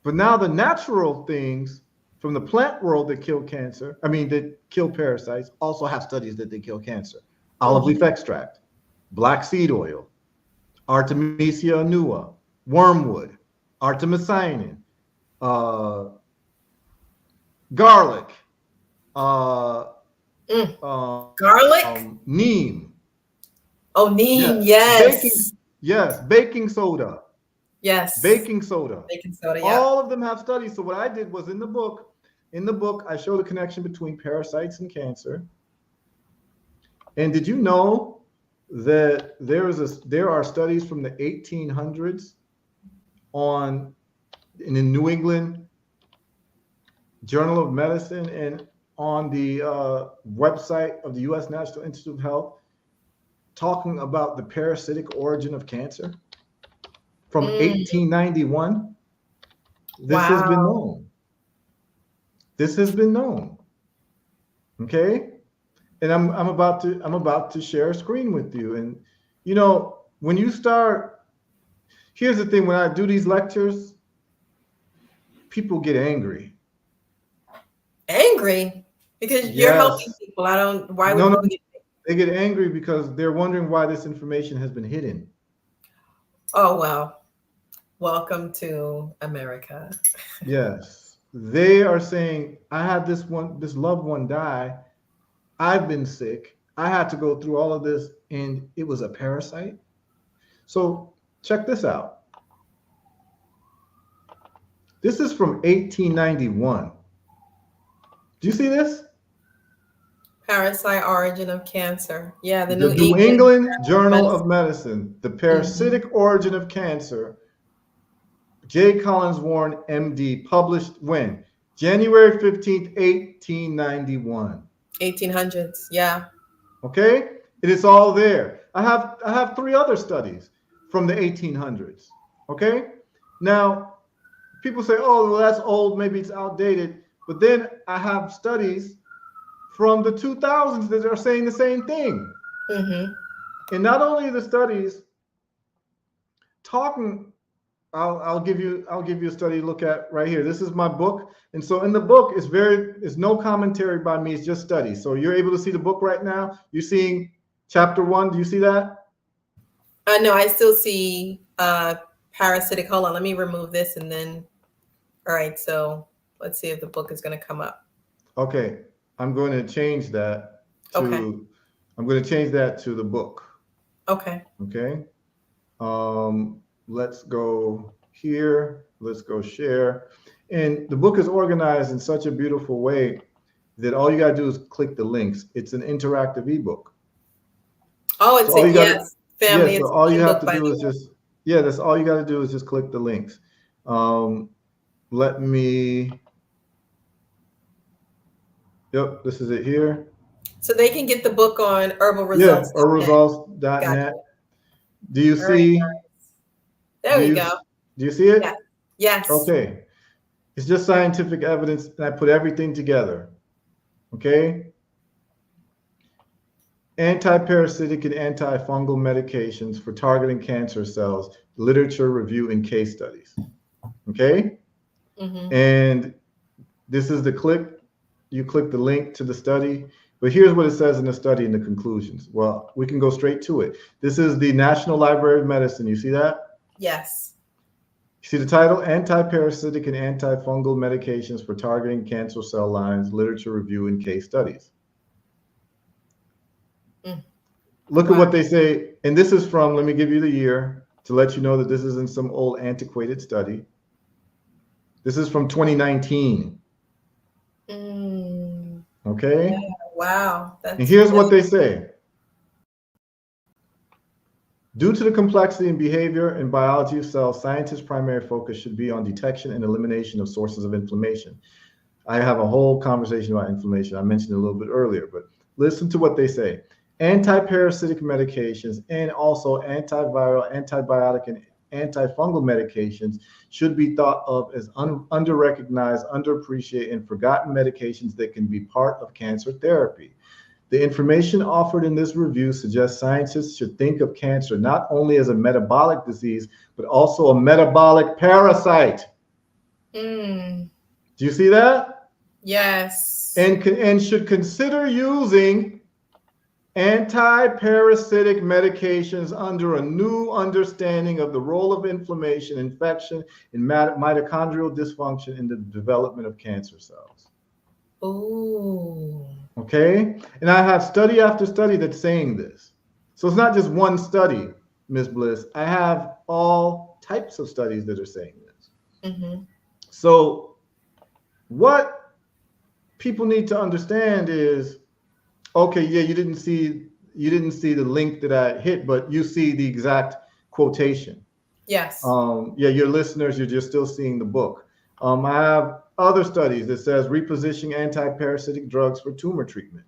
[SPEAKER 2] But now the natural things from the plant world that kill cancer, that kill parasites, also have studies that they kill cancer. Olive leaf extract, black seed oil, Artemisia annua, wormwood, artemisinin, garlic,
[SPEAKER 1] garlic,
[SPEAKER 2] neem.
[SPEAKER 1] Oh, neem, yes.
[SPEAKER 2] Baking soda.
[SPEAKER 1] Yes.
[SPEAKER 2] Baking soda.
[SPEAKER 1] Baking soda, yeah.
[SPEAKER 2] All of them have studies. So what I did was in the book, I show the connection between parasites and cancer. And did you know that there are studies from the 1800s in the New England Journal of Medicine and on the website of the U.S. National Institute of Health talking about the parasitic origin of cancer from 1891. This has been known. This has been known. Okay? And I'm about to share a screen with you. And when you start, here's the thing, when I do these lectures, people get angry.
[SPEAKER 1] Angry? Because you're helping people. Why would
[SPEAKER 2] no. They get angry because they're wondering why this information has been hidden.
[SPEAKER 1] Oh, well. Welcome to America.
[SPEAKER 2] Yes. They are saying, I had this loved one die. I've been sick. I had to go through all of this, and it was a parasite. So check this out. This is from 1891. Do you see this?
[SPEAKER 1] Parasite origin of cancer. Yeah, the
[SPEAKER 2] New England Journal of Medicine, the parasitic origin of cancer. J. Collins Warren, MD, published when? January 15th, 1891.
[SPEAKER 1] 1800s, yeah.
[SPEAKER 2] Okay? It is all there. I have 3 other studies from the 1800s. Okay? Now, people say, oh, well, that's old, maybe it's outdated. But then I have studies from the 2000s that are saying the same thing. And not only the studies talking, I'll give you a study to look at right here. This is my book. And so in the book is no commentary by me, it's just studies. So you're able to see the book right now. You're seeing chapter 1. Do you see that?
[SPEAKER 1] No, I still see parasitic. Hold on, let me remove this and then, all right, so let's see if the book is going to come up.
[SPEAKER 2] Okay, I'm going to change that to, I'm going to change that to the book.
[SPEAKER 1] Okay.
[SPEAKER 2] Okay. Let's go here. Let's go share. And the book is organized in such a beautiful way that all you got to do is click the links. It's an interactive ebook.
[SPEAKER 1] Oh, it's yes, family.
[SPEAKER 2] Yeah, so all you have to do is just, that's all you got to do is just click the links. Let me, yep, this is it here.
[SPEAKER 1] So they can get the book on Herbal Results.
[SPEAKER 2] Yeah, herbalresults.net. Do you see?
[SPEAKER 1] There we go.
[SPEAKER 2] Do you see it?
[SPEAKER 1] Yeah. Yes.
[SPEAKER 2] Okay. It's just scientific evidence, and I put everything together. Okay. Anti-parasitic and antifungal medications for targeting cancer cells, literature review and case studies. Okay. And this is the click. You click the link to the study. But here's what it says in the study in the conclusions. Well, we can go straight to it. This is the National Library of Medicine. You see that?
[SPEAKER 1] Yes.
[SPEAKER 2] You see the title? Anti-parasitic and antifungal medications for targeting cancer cell lines, literature review and case studies. Look at what they say. And this is from, let me give you the year to let you know that this isn't some old antiquated study. This is from 2019. Okay?
[SPEAKER 1] Yeah. Wow.
[SPEAKER 2] And
[SPEAKER 1] That's
[SPEAKER 2] here's what
[SPEAKER 1] really
[SPEAKER 2] they say. Due to the complexity and behavior and biology of cells, scientists' primary focus should be on detection and elimination of sources of inflammation. I have a whole conversation about inflammation. I mentioned it a little bit earlier, but listen to what they say. Anti-parasitic medications and also antiviral, antibiotic, and antifungal medications should be thought of as under-recognized, underappreciated, and forgotten medications that can be part of cancer therapy. The information offered in this review suggests scientists should think of cancer not only as a metabolic disease, but also a metabolic parasite.
[SPEAKER 1] Mm,
[SPEAKER 2] Do you see that?
[SPEAKER 1] yes.
[SPEAKER 2] And should consider using anti-parasitic medications under a new understanding of the role of inflammation, infection, and mitochondrial dysfunction in the development of cancer cells.
[SPEAKER 1] Ooh.
[SPEAKER 2] Okay? And I have study after study that's saying this. So it's not just one study, Ms. Bliss. I have all types of studies that are saying this.
[SPEAKER 1] Mm-hmm.
[SPEAKER 2] So what people need to understand is, okay, yeah, you didn't see the link that I hit, but you see the exact quotation.
[SPEAKER 1] Yes.
[SPEAKER 2] Yeah, your listeners, you're just still seeing the book. I have other studies that says repositioning anti-parasitic drugs for tumor treatment.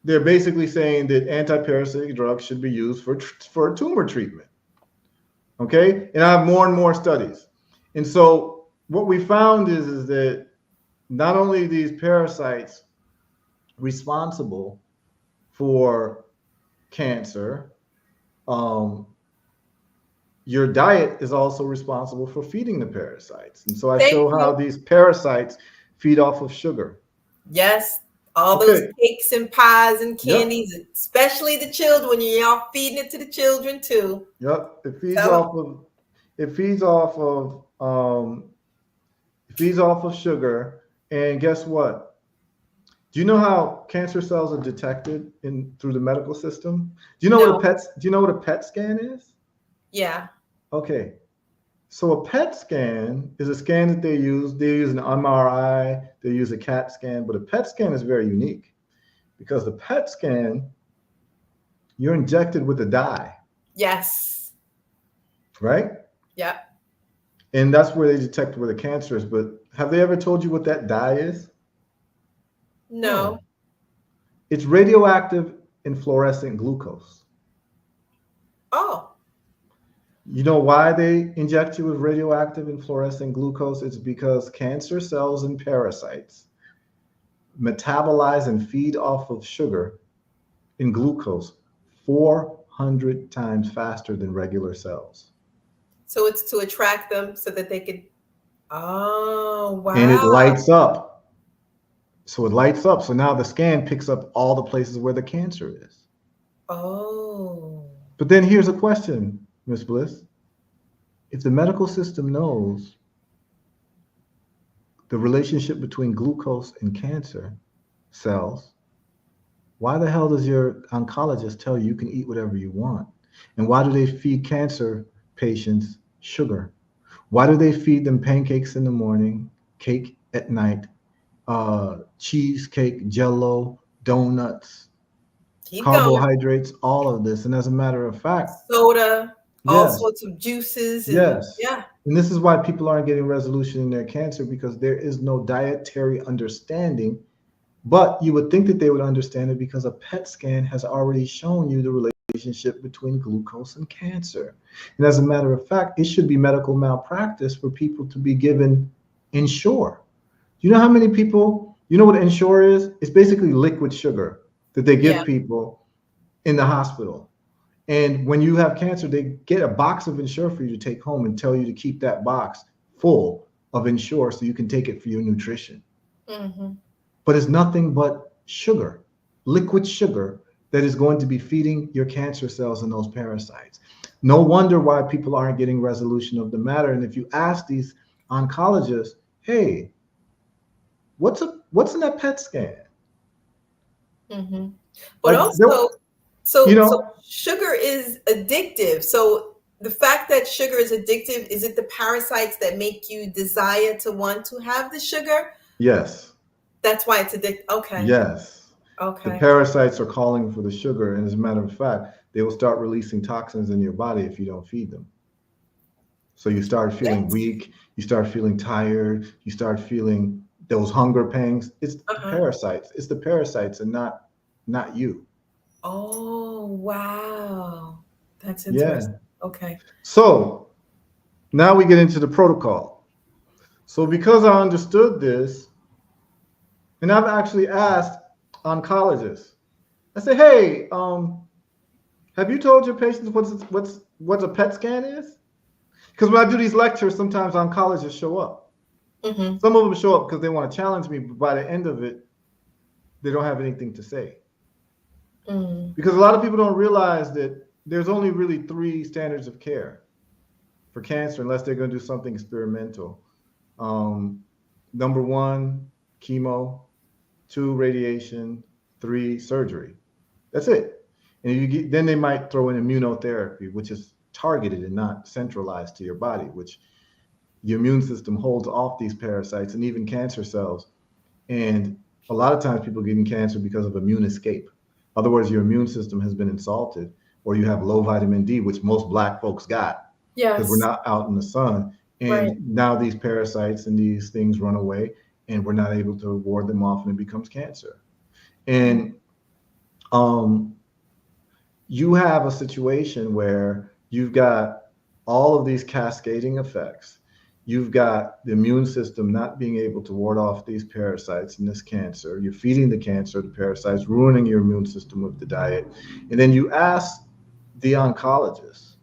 [SPEAKER 2] They're basically saying that anti-parasitic drugs should be used for tumor treatment. Okay, and I have more and more studies. And so what we found is that not only these parasites responsible for cancer, your diet is also responsible for feeding the parasites. And so I
[SPEAKER 1] Thank
[SPEAKER 2] show how
[SPEAKER 1] you.
[SPEAKER 2] these parasites feed off of sugar.
[SPEAKER 1] Yes. All those
[SPEAKER 2] Okay.
[SPEAKER 1] cakes and pies and
[SPEAKER 2] Yep.
[SPEAKER 1] candies, especially the children, when you're feeding it to the children too.
[SPEAKER 2] Yep. It feeds
[SPEAKER 1] Tell 'em.
[SPEAKER 2] off of sugar. And guess what? Do you know how cancer cells are detected through the medical system? Do you know
[SPEAKER 1] No.
[SPEAKER 2] what a PET scan is?
[SPEAKER 1] Yeah.
[SPEAKER 2] Okay. So a PET scan is a scan that they use. They use an MRI, they use a CAT scan, but a PET scan is very unique because the PET scan, you're injected with a dye,
[SPEAKER 1] Yes.
[SPEAKER 2] right?
[SPEAKER 1] Yep.
[SPEAKER 2] And that's where they detect where the cancer is. But have they ever told you what that dye is?
[SPEAKER 1] No.
[SPEAKER 2] It's radioactive and fluorescent glucose.
[SPEAKER 1] Oh.
[SPEAKER 2] You know why they inject you with radioactive and fluorescent glucose? It's because cancer cells and parasites metabolize and feed off of sugar and glucose 400 times faster than regular cells.
[SPEAKER 1] So it's to attract them so that they could. Oh,
[SPEAKER 2] And it
[SPEAKER 1] wow.
[SPEAKER 2] lights up. So it lights up. So now the scan picks up all the places where the cancer is.
[SPEAKER 1] Oh.
[SPEAKER 2] But then here's a question, Ms. Bliss. If the medical system knows the relationship between glucose and cancer cells, why the hell does your oncologist tell you you can eat whatever you want? And why do they feed cancer patients sugar? Why do they feed them pancakes in the morning, cake at night, cheesecake, jello, donuts,
[SPEAKER 1] Keep going.
[SPEAKER 2] carbohydrates, all of this? And as a matter of fact,
[SPEAKER 1] Soda, all
[SPEAKER 2] yes,
[SPEAKER 1] sorts of juices. And
[SPEAKER 2] yes.
[SPEAKER 1] yeah.
[SPEAKER 2] And this is why people aren't getting resolution in their cancer, because there is no dietary understanding. But you would think that they would understand it because a PET scan has already shown you the relationship between glucose and cancer. And as a matter of fact, it should be medical malpractice for people to be given Ensure. You know how many people, you know what Ensure is? It's basically liquid sugar that they give
[SPEAKER 1] Yeah.
[SPEAKER 2] people in the hospital. And when you have cancer, they get a box of Ensure for you to take home and tell you to keep that box full of Ensure so you can take it for your nutrition.
[SPEAKER 1] Mm-hmm.
[SPEAKER 2] But it's nothing but sugar, liquid sugar, that is going to be feeding your cancer cells and those parasites. No wonder why people aren't getting resolution of the matter. And if you ask these oncologists, hey, what's in that PET scan?
[SPEAKER 1] Mm-hmm. But
[SPEAKER 2] Like,
[SPEAKER 1] also, so
[SPEAKER 2] you know,
[SPEAKER 1] sugar is addictive. So the fact that sugar is addictive, is it the parasites that make you desire to want to have the sugar?
[SPEAKER 2] yes.
[SPEAKER 1] That's why it's addictive. Okay.
[SPEAKER 2] Yes. The
[SPEAKER 1] Okay.
[SPEAKER 2] parasites are calling for the sugar. And as a matter of fact, they will start releasing toxins in your body if you don't feed them. So you start feeling
[SPEAKER 1] What?
[SPEAKER 2] weak, you start feeling tired, you start feeling those hunger pangs. It's the
[SPEAKER 1] Uh-huh.
[SPEAKER 2] parasites. It's the parasites and not you.
[SPEAKER 1] Oh, wow. That's
[SPEAKER 2] Yeah.
[SPEAKER 1] interesting. Okay.
[SPEAKER 2] So now we get into the protocol. So because I understood this, and I've actually asked oncologists, I say, hey, have you told your patients what a PET scan is? Because when I do these lectures, sometimes oncologists show up.
[SPEAKER 1] Mm-hmm.
[SPEAKER 2] Some of them show up because they want to challenge me, but by the end of it, they don't have anything to say.
[SPEAKER 1] Mm.
[SPEAKER 2] Because a lot of people don't realize that there's only really three standards of care for cancer, unless they're going to do something experimental. Um, Number one, chemo. Two, radiation. Three, surgery. That's it. And then they might throw in immunotherapy, which is targeted and not centralized to your body, which your immune system holds off these parasites and even cancer cells. And a lot of times people getting cancer because of immune escape. In other words, your immune system has been insulted, or you have low vitamin D, which most Black folks got because we're
[SPEAKER 1] Yes.
[SPEAKER 2] not out in the sun.
[SPEAKER 1] Right.
[SPEAKER 2] And now these parasites and these things run away, and we're not able to ward them off, and it becomes cancer. And um, you have a situation where you've got all of these cascading effects. You've got the immune system not being able to ward off these parasites and this cancer. You're feeding the cancer, the parasites, ruining your immune system with the diet. And then you ask the oncologist,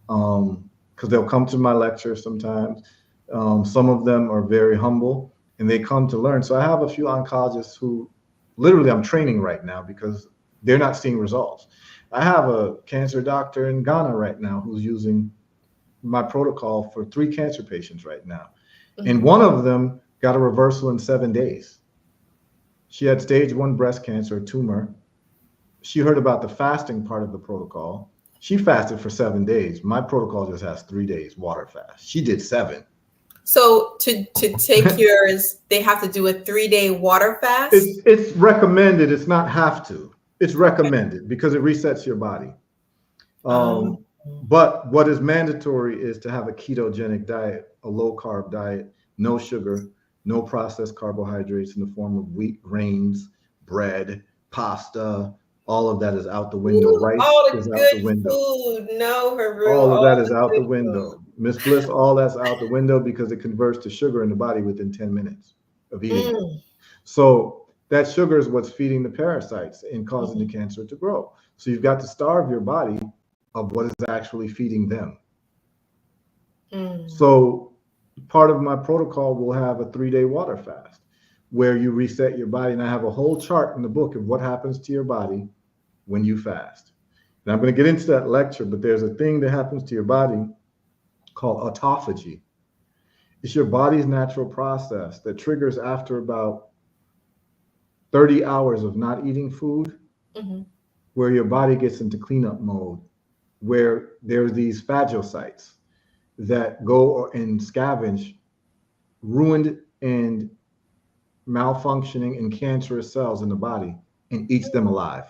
[SPEAKER 2] because they'll come to my lectures sometimes. Some of them are very humble and they come to learn. So I have a few oncologists who literally I'm training right now because they're not seeing results. I have a cancer doctor in Ghana right now who's using my protocol for 3 cancer patients right now. And
[SPEAKER 1] Mm-hmm.
[SPEAKER 2] one of them got a reversal in 7 days. She had stage 1 breast cancer, a tumor. She heard about the fasting part of the protocol. She fasted for 7 days. My protocol just has 3 days water fast. She did 7.
[SPEAKER 1] So to take yours, they have to do a 3-day water fast.
[SPEAKER 2] It's recommended. It's not have to. It's
[SPEAKER 1] Okay.
[SPEAKER 2] recommended because it resets your body. But what is mandatory is to have a ketogenic diet, a low carb diet, no sugar, no processed carbohydrates in the form of wheat, grains, bread, pasta. All of that is out the window.
[SPEAKER 1] Ooh,
[SPEAKER 2] Rice
[SPEAKER 1] all the
[SPEAKER 2] is out the
[SPEAKER 1] good
[SPEAKER 2] window.
[SPEAKER 1] food. No, HERU,
[SPEAKER 2] All of
[SPEAKER 1] all
[SPEAKER 2] that is
[SPEAKER 1] the
[SPEAKER 2] out the
[SPEAKER 1] good food.
[SPEAKER 2] window. Miss Bliss, all that's out the window because it converts to sugar in the body within 10 minutes of eating it.
[SPEAKER 1] Mm.
[SPEAKER 2] So that sugar is what's feeding the parasites and causing
[SPEAKER 1] Mhm.
[SPEAKER 2] the cancer to grow. So you've got to starve your body of what is actually feeding them.
[SPEAKER 1] Mm.
[SPEAKER 2] So part of my protocol will have a 3-day water fast where you reset your body. And I have a whole chart in the book of what happens to your body when you fast. And I'm going to get into that lecture, but there's a thing that happens to your body called autophagy. It's your body's natural process that triggers after about 30 hours of not eating food,
[SPEAKER 1] Mm-hmm.
[SPEAKER 2] where your body gets into cleanup mode, where there's these phagocytes that go and scavenge ruined and malfunctioning and cancerous cells in the body and eats them alive.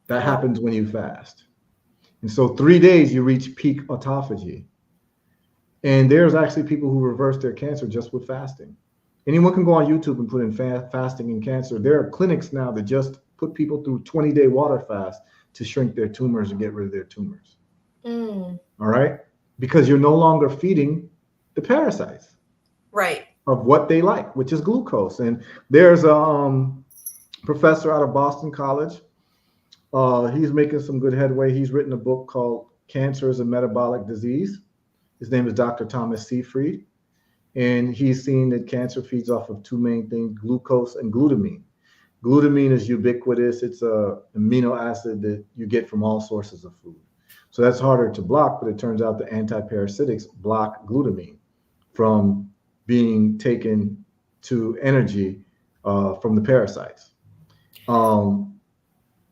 [SPEAKER 2] That
[SPEAKER 1] Wow.
[SPEAKER 2] happens when you fast. And so 3 days you reach peak autophagy. And there's actually people who reverse their cancer just with fasting. Anyone can go on YouTube and put in fasting and cancer. There are clinics now that just put people through 20-day water fast to shrink their tumors and get rid of their tumors.
[SPEAKER 1] Mm.
[SPEAKER 2] All right? Because you're no longer feeding the parasites
[SPEAKER 1] Right.
[SPEAKER 2] of what they like, which is glucose. And there's a professor out of Boston College. He's making some good headway. He's written a book called Cancer is a Metabolic Disease. His name is Dr. Thomas Seyfried. And he's seen that cancer feeds off of 2 main things, glucose and glutamine. Glutamine is ubiquitous. It's an amino acid that you get from all sources of food. So that's harder to block, but it turns out the antiparasitics block glutamine from being taken to energy from the parasites.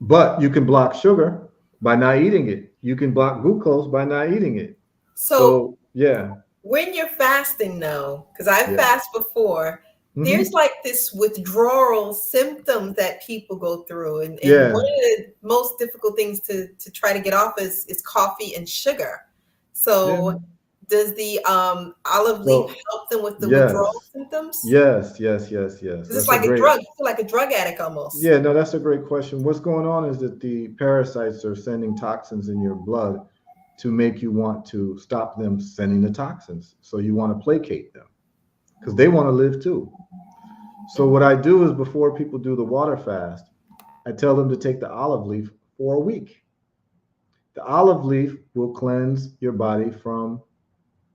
[SPEAKER 2] But you can block sugar by not eating it. You can block glucose by not eating it.
[SPEAKER 1] So
[SPEAKER 2] yeah.
[SPEAKER 1] when you're fasting, though, because I've
[SPEAKER 2] Yeah.
[SPEAKER 1] fasted before, there's like this withdrawal symptom that people go through. And
[SPEAKER 2] Yeah.
[SPEAKER 1] one of the most difficult things to try to get off is coffee and sugar. So
[SPEAKER 2] Yeah.
[SPEAKER 1] does the olive leaf help them with the withdrawal symptoms?
[SPEAKER 2] Yes.
[SPEAKER 1] It's like a drug. You feel like a drug addict almost.
[SPEAKER 2] Yeah, no, that's a great question. What's going on is that the parasites are sending toxins in your blood to make you want to stop them sending the toxins. So you want to placate them because they want to live too. So what I do is before people do the water fast, I tell them to take the olive leaf for a week. The olive leaf will cleanse your body from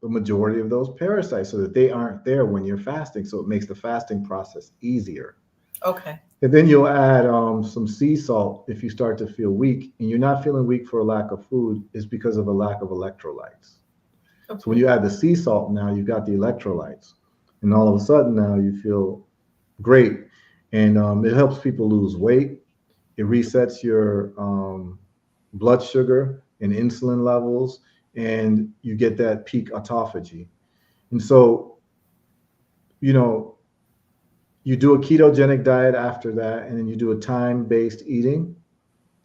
[SPEAKER 2] the majority of those parasites so that they aren't there when you're fasting. So it makes the fasting process easier.
[SPEAKER 1] Okay.
[SPEAKER 2] And then you'll add some sea salt if you start to feel weak. And you're not feeling weak for a lack of food, it's because of a lack of electrolytes. Okay. So when you add the sea salt now, you've got the electrolytes. And all of a sudden now you feel great. And it helps people lose weight. It resets your blood sugar and insulin levels. And you get that peak autophagy. And so, you know, you do a ketogenic diet after that, and then you do a time-based eating.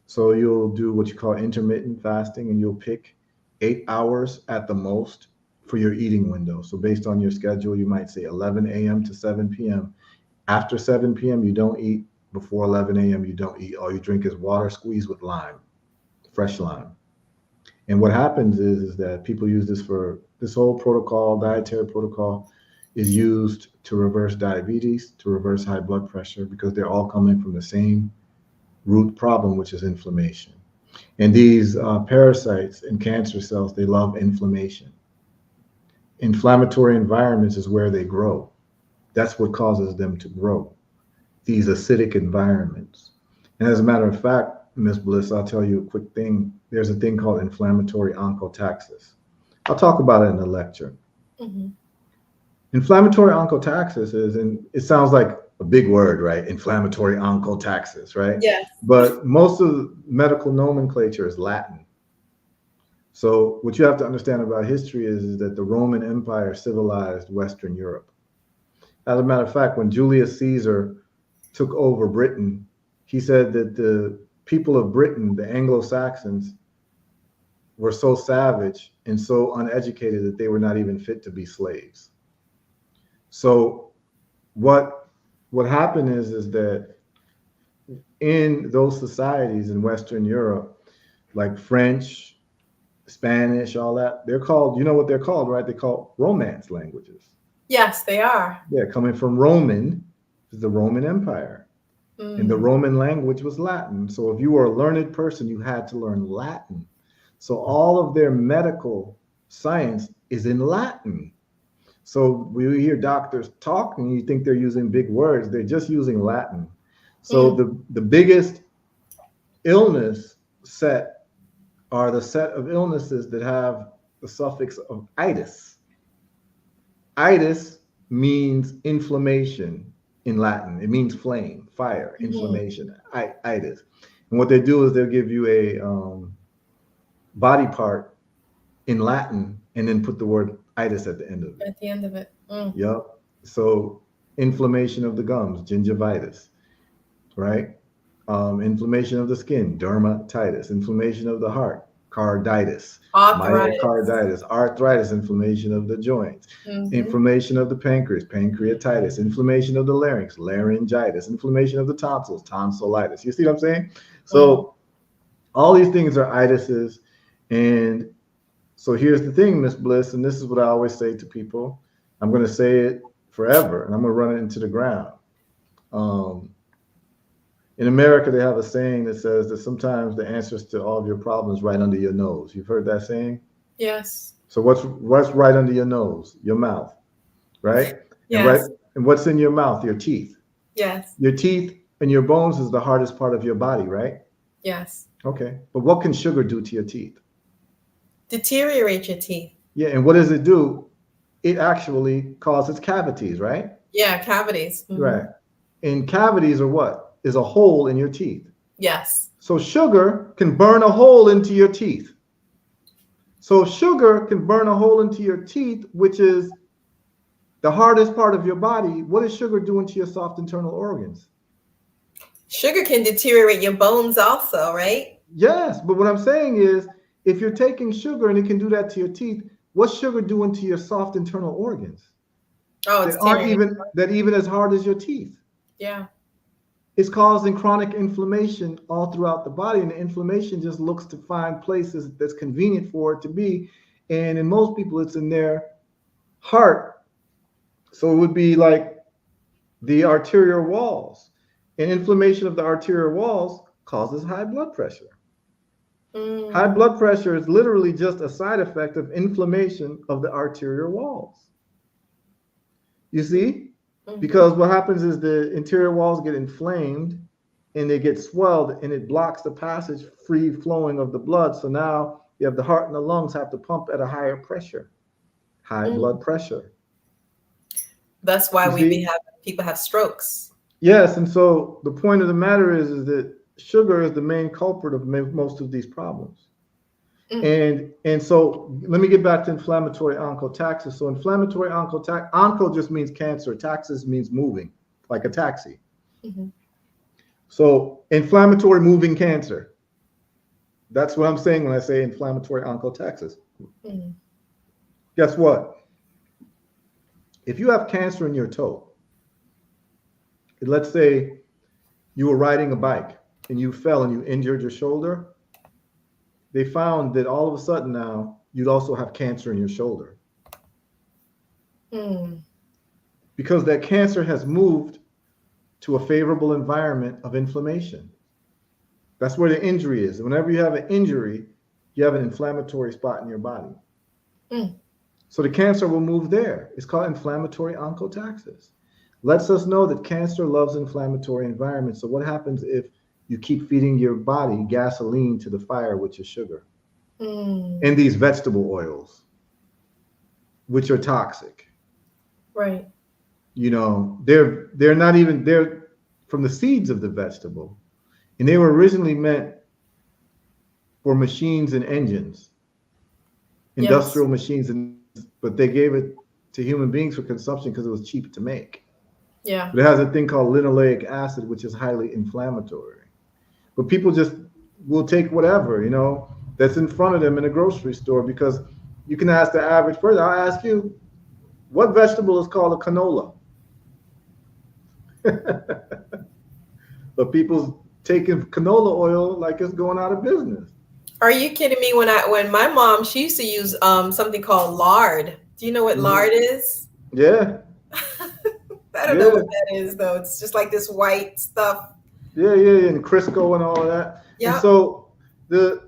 [SPEAKER 2] So you'll do what you call intermittent fasting, and you'll pick 8 hours at the most for your eating window. So based on your schedule, you might say 11 a.m. to 7 p.m. After 7 p.m., you don't eat. Before 11 a.m., you don't eat. All you drink is water squeezed with lime, fresh lime. And what happens is that people use this for this whole protocol, dietary protocol, is used to reverse diabetes, to reverse high blood pressure, because they're all coming from the same root problem, which is inflammation. And these parasites and cancer cells, they love inflammation. Inflammatory environments is where they grow. That's what causes them to grow, these acidic environments. And as a matter of fact, Ms. Bliss, I'll tell you a quick thing. There's a thing called inflammatory onchotaxis. I'll talk about it in the lecture. Mm-hmm. Inflammatory onchotaxis is, and it sounds like a big word, right? Inflammatory onchotaxis, right?
[SPEAKER 1] Yes.
[SPEAKER 2] But most of the medical nomenclature is Latin. So what you have to understand about history is that the Roman Empire civilized Western Europe. As a matter of fact, when Julius Caesar took over Britain, he said that the people of Britain, the Anglo-Saxons, were so savage and so uneducated that they were not even fit to be slaves. So what happened is that in those societies in Western Europe, like French, Spanish, all that, they're called, you know what they're called, right? They're called Romance languages.
[SPEAKER 1] Yes, they are.
[SPEAKER 2] Yeah, coming from Roman, is the Roman Empire. Mm. And the Roman language was Latin. So if you were a learned person, you had to learn Latin. So all of their medical science is in Latin. So we hear doctors talking, you think they're using big words. They're just using Latin. So the biggest illness set are the set of illnesses that have the suffix of itis. Itis means inflammation in Latin. It means flame, fire, inflammation, itis. And what they do is they'll give you a body part in Latin and then put the word itis at the end of it.
[SPEAKER 1] At the end of it. Mm.
[SPEAKER 2] Yep. So inflammation of the gums, gingivitis, right? Inflammation of the skin, dermatitis. Inflammation of the heart, carditis. Myocarditis, arthritis, inflammation of the joints. Inflammation of the pancreas, pancreatitis. Inflammation of the larynx, laryngitis. Inflammation of the tonsils, tonsillitis. You see what I'm saying? So all these things are itises. And so here's the thing, Miss Bliss, and this is what I always say to people. I'm going to say it forever, and I'm going to run it into the ground. In America, they have a saying that says that sometimes the answers to all of your problems right under your nose. You've heard that saying?
[SPEAKER 1] Yes.
[SPEAKER 2] So what's right under your nose? Your mouth, right?
[SPEAKER 1] Yes.
[SPEAKER 2] And what's in your mouth? Your teeth.
[SPEAKER 1] Yes.
[SPEAKER 2] Your teeth and your bones is the hardest part of your body, right?
[SPEAKER 1] Yes.
[SPEAKER 2] Okay. But what can sugar do to your teeth?
[SPEAKER 1] Deteriorate your teeth.
[SPEAKER 2] Yeah. And what does it do? It actually causes cavities, right?
[SPEAKER 1] Yeah, cavities. Mm-hmm.
[SPEAKER 2] Right. And cavities are what? Is a hole in your teeth.
[SPEAKER 1] Yes.
[SPEAKER 2] So sugar can burn a hole into your teeth. So sugar can burn a hole into your teeth, which is The hardest part of your body, what is sugar doing to your soft internal organs?
[SPEAKER 1] Sugar can deteriorate your bones also, right?
[SPEAKER 2] Yes, but what I'm saying is, if you're taking sugar and it can do that to your teeth, what's sugar doing to your soft internal organs
[SPEAKER 1] Oh,
[SPEAKER 2] that
[SPEAKER 1] it's
[SPEAKER 2] aren't
[SPEAKER 1] tearing.
[SPEAKER 2] even as hard as your teeth?
[SPEAKER 1] Yeah.
[SPEAKER 2] It's causing chronic inflammation all throughout the body, and the inflammation just looks to find places that's convenient for it to be. And in most people, it's in their heart. So it would be like the arterial walls. And inflammation of the arterial walls causes high blood pressure. High blood pressure is literally just a side effect of inflammation of the arterial walls. You see? Because what happens is the interior walls get inflamed and they get swelled and it blocks the passage, free flowing of the blood. So now you have the heart and the lungs have to pump at a higher pressure, high blood pressure.
[SPEAKER 1] That's why
[SPEAKER 2] You see?
[SPEAKER 1] people have strokes.
[SPEAKER 2] Yes, and so the point of the matter is that sugar is the main culprit of most of these problems. And so let me get back to inflammatory oncotaxis. So inflammatory onco just means cancer. Taxis means moving, like a taxi. So inflammatory moving cancer. That's what I'm saying when I say inflammatory oncotaxis. Guess what? If you have cancer in your toe, let's say you were riding a bike and you fell and you injured your shoulder, they found that all of a sudden now you'd also have cancer in your shoulder. Because that cancer has moved to a favorable environment of inflammation. That's where the injury is. Whenever you have an injury, you have an inflammatory spot in your body. So the cancer will move there. It's called inflammatory oncotaxis. Lets us know that cancer loves inflammatory environments. So what happens if you keep feeding your body gasoline to the fire, which is sugar, and these vegetable oils, which are toxic?
[SPEAKER 1] Right.
[SPEAKER 2] You know, they're not even, they're from the seeds of the vegetable, and they were originally meant for machines and engines, industrial machines, but they gave it to human beings for consumption because it was cheap to make.
[SPEAKER 1] Yeah.
[SPEAKER 2] But it has a thing called linoleic acid, which is highly inflammatory. But people just will take whatever, you know, that's in front of them in a grocery store, because you can ask the average person. I'll ask you, what vegetable is called a canola? But people's taking canola oil like it's going out of business.
[SPEAKER 1] Are you kidding me? When my mom, she used to use something called lard. Do you know what lard is?
[SPEAKER 2] Yeah.
[SPEAKER 1] I don't know what that is though. It's just like this white stuff.
[SPEAKER 2] Yeah, and Crisco and all of that.
[SPEAKER 1] Yeah.
[SPEAKER 2] And so the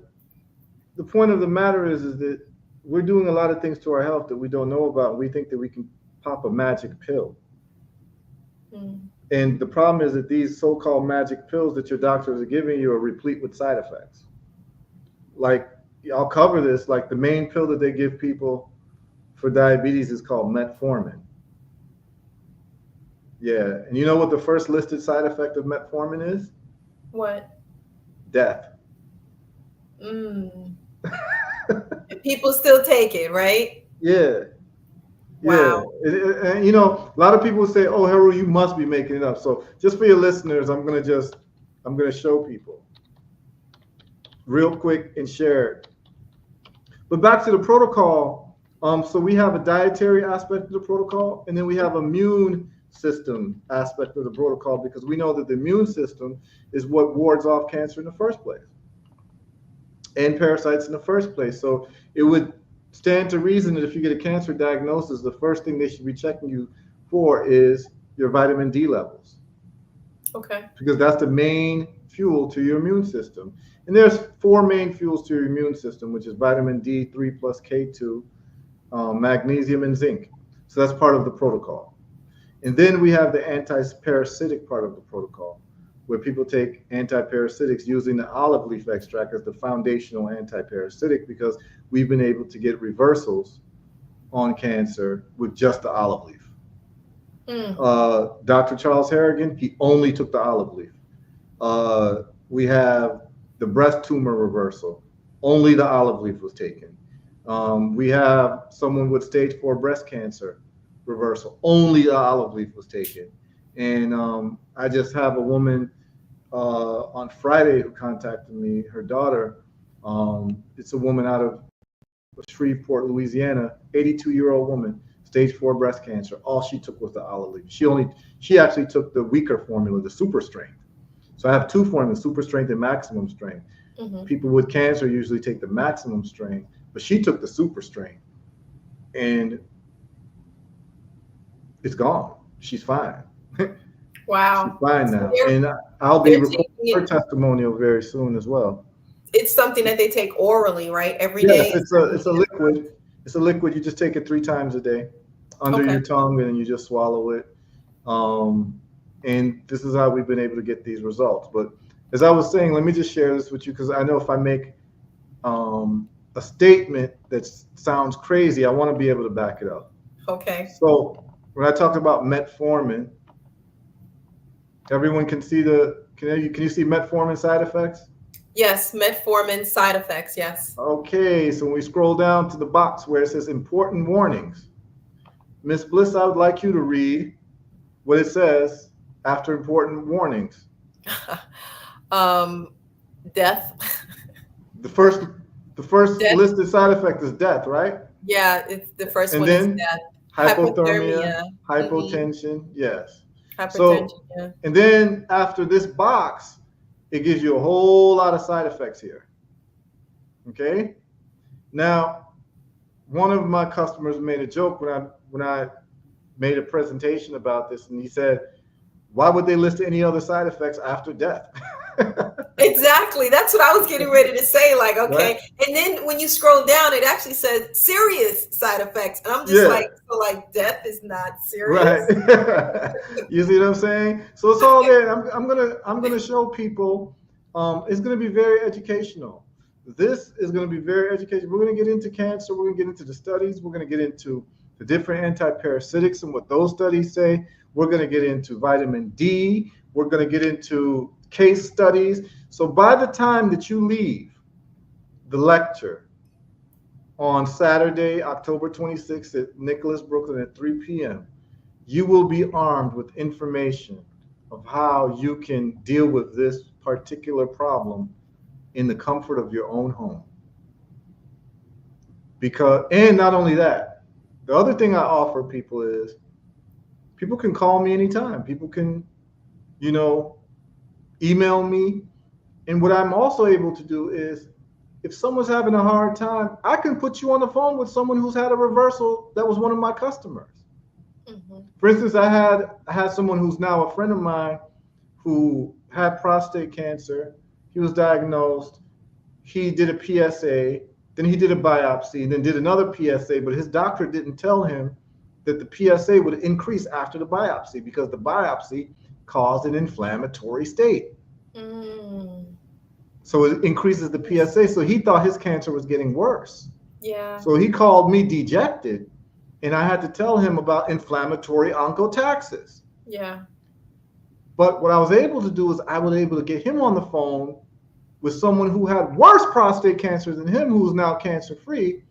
[SPEAKER 2] point of the matter is that we're doing a lot of things to our health that we don't know about. We think that we can pop a magic pill. And the problem is that these so-called magic pills that your doctors are giving you are replete with side effects. Like, I'll cover this, like the main pill that they give people for diabetes is called metformin. Yeah, and you know what the first listed side effect of metformin is?
[SPEAKER 1] What?
[SPEAKER 2] Death.
[SPEAKER 1] People still take it, right?
[SPEAKER 2] Yeah.
[SPEAKER 1] Wow.
[SPEAKER 2] Yeah. And, you know, a lot of people say, oh, HERU, you must be making it up. So just for your listeners, I'm going to show people real quick and share it. But back to the protocol. So we have a dietary aspect of the protocol, and then we have immune system aspect of the protocol, because we know that the immune system is what wards off cancer in the first place and parasites in the first place. So it would stand to reason that if you get a cancer diagnosis, the first thing they should be checking you for is your vitamin D levels.
[SPEAKER 1] Okay.
[SPEAKER 2] Because that's the main fuel to your immune system. And there's 4 main fuels to your immune system, which is vitamin D, 3 plus K2, magnesium, and zinc. So that's part of the protocol. And then we have the anti-parasitic part of the protocol, where people take anti-parasitics using the olive leaf extract as the foundational anti-parasitic, because we've been able to get reversals on cancer with just the olive leaf. Dr. Charles Harrigan, he only took the olive leaf. We have the breast tumor reversal, only the olive leaf was taken. We have someone with stage 4 breast cancer, reversal. Only the olive leaf was taken. And I just have a woman on Friday who contacted me, her daughter. It's a woman out of Shreveport, Louisiana, 82-year-old woman, stage 4 breast cancer. All she took was the olive leaf. She actually took the weaker formula, the super strength. So I have two formulas, super strength and maximum strength.
[SPEAKER 1] Mm-hmm.
[SPEAKER 2] People with cancer usually take the maximum strength, but she took the super strength, and it's gone. She's fine. She's
[SPEAKER 1] Wow.
[SPEAKER 2] fine
[SPEAKER 1] So
[SPEAKER 2] now, and I'll be
[SPEAKER 1] they're
[SPEAKER 2] recording
[SPEAKER 1] taking
[SPEAKER 2] her
[SPEAKER 1] it.
[SPEAKER 2] testimonial very soon as well.
[SPEAKER 1] It's something that they take orally, right? Every
[SPEAKER 2] Yes,
[SPEAKER 1] day.
[SPEAKER 2] it's a liquid. It's a liquid. You just take it 3 times a day under
[SPEAKER 1] Okay.
[SPEAKER 2] your tongue, and then you just swallow it. And this is how we've been able to get these results. But as I was saying, let me just share this with you because I know if I make a statement that sounds crazy, I want to be able to back it up.
[SPEAKER 1] Okay.
[SPEAKER 2] So when I talked about metformin, everyone can see can you see metformin side effects?
[SPEAKER 1] Yes, metformin side effects. Yes.
[SPEAKER 2] Okay, so when we scroll down to the box where it says important warnings, Miss Bliss, I would like you to read what it says after important warnings.
[SPEAKER 1] Death.
[SPEAKER 2] The first
[SPEAKER 1] Death.
[SPEAKER 2] listed side effect is death, right?
[SPEAKER 1] Yeah, it's the first
[SPEAKER 2] And
[SPEAKER 1] one is
[SPEAKER 2] then
[SPEAKER 1] death.
[SPEAKER 2] hypothermia,
[SPEAKER 1] Hypothermia.
[SPEAKER 2] hypotension, yes.
[SPEAKER 1] Hypertension.
[SPEAKER 2] So,
[SPEAKER 1] Yeah.
[SPEAKER 2] and then after this box, it gives you a whole lot of side effects here. Okay? Now, one of my customers made a joke when I made a presentation about this, and he said, "Why would they list any other side effects after death?"
[SPEAKER 1] Exactly. That's what I was getting ready to say. Like, okay.
[SPEAKER 2] Right?
[SPEAKER 1] And then when you scroll down, it actually says serious side effects. And I'm just
[SPEAKER 2] Yeah.
[SPEAKER 1] like, so like death is not serious.
[SPEAKER 2] Right. You see what I'm saying? So it's all there. I'm gonna show people. It's gonna be very educational. This is gonna be very educational. We're gonna get into cancer. We're gonna get into the studies. We're gonna get into the different anti-parasitics and what those studies say. We're gonna get into vitamin D. We're gonna get into case studies. So by the time that you leave the lecture on Saturday, October 26th at Nicholas, Brooklyn at 3 p.m., you will be armed with information of how you can deal with this particular problem in the comfort of your own home. And not only that, the other thing I offer people is people can call me anytime. People can, email me. And what I'm also able to do is if someone's having a hard time, I can put you on the phone with someone who's had a reversal that was one of my customers. Mm-hmm. For instance, I had someone who's now a friend of mine who had prostate cancer. He was diagnosed. He did a PSA, then he did a biopsy, then did another PSA, but his doctor didn't tell him that the PSA would increase after the biopsy because the biopsy caused an inflammatory state. So it increases the PSA. So he thought his cancer was getting worse.
[SPEAKER 1] Yeah.
[SPEAKER 2] So he called me dejected, and I had to tell him about inflammatory oncotaxis.
[SPEAKER 1] Yeah.
[SPEAKER 2] But what I was able to do is I was able to get him on the phone with someone who had worse prostate cancer than him, who's now cancer-free,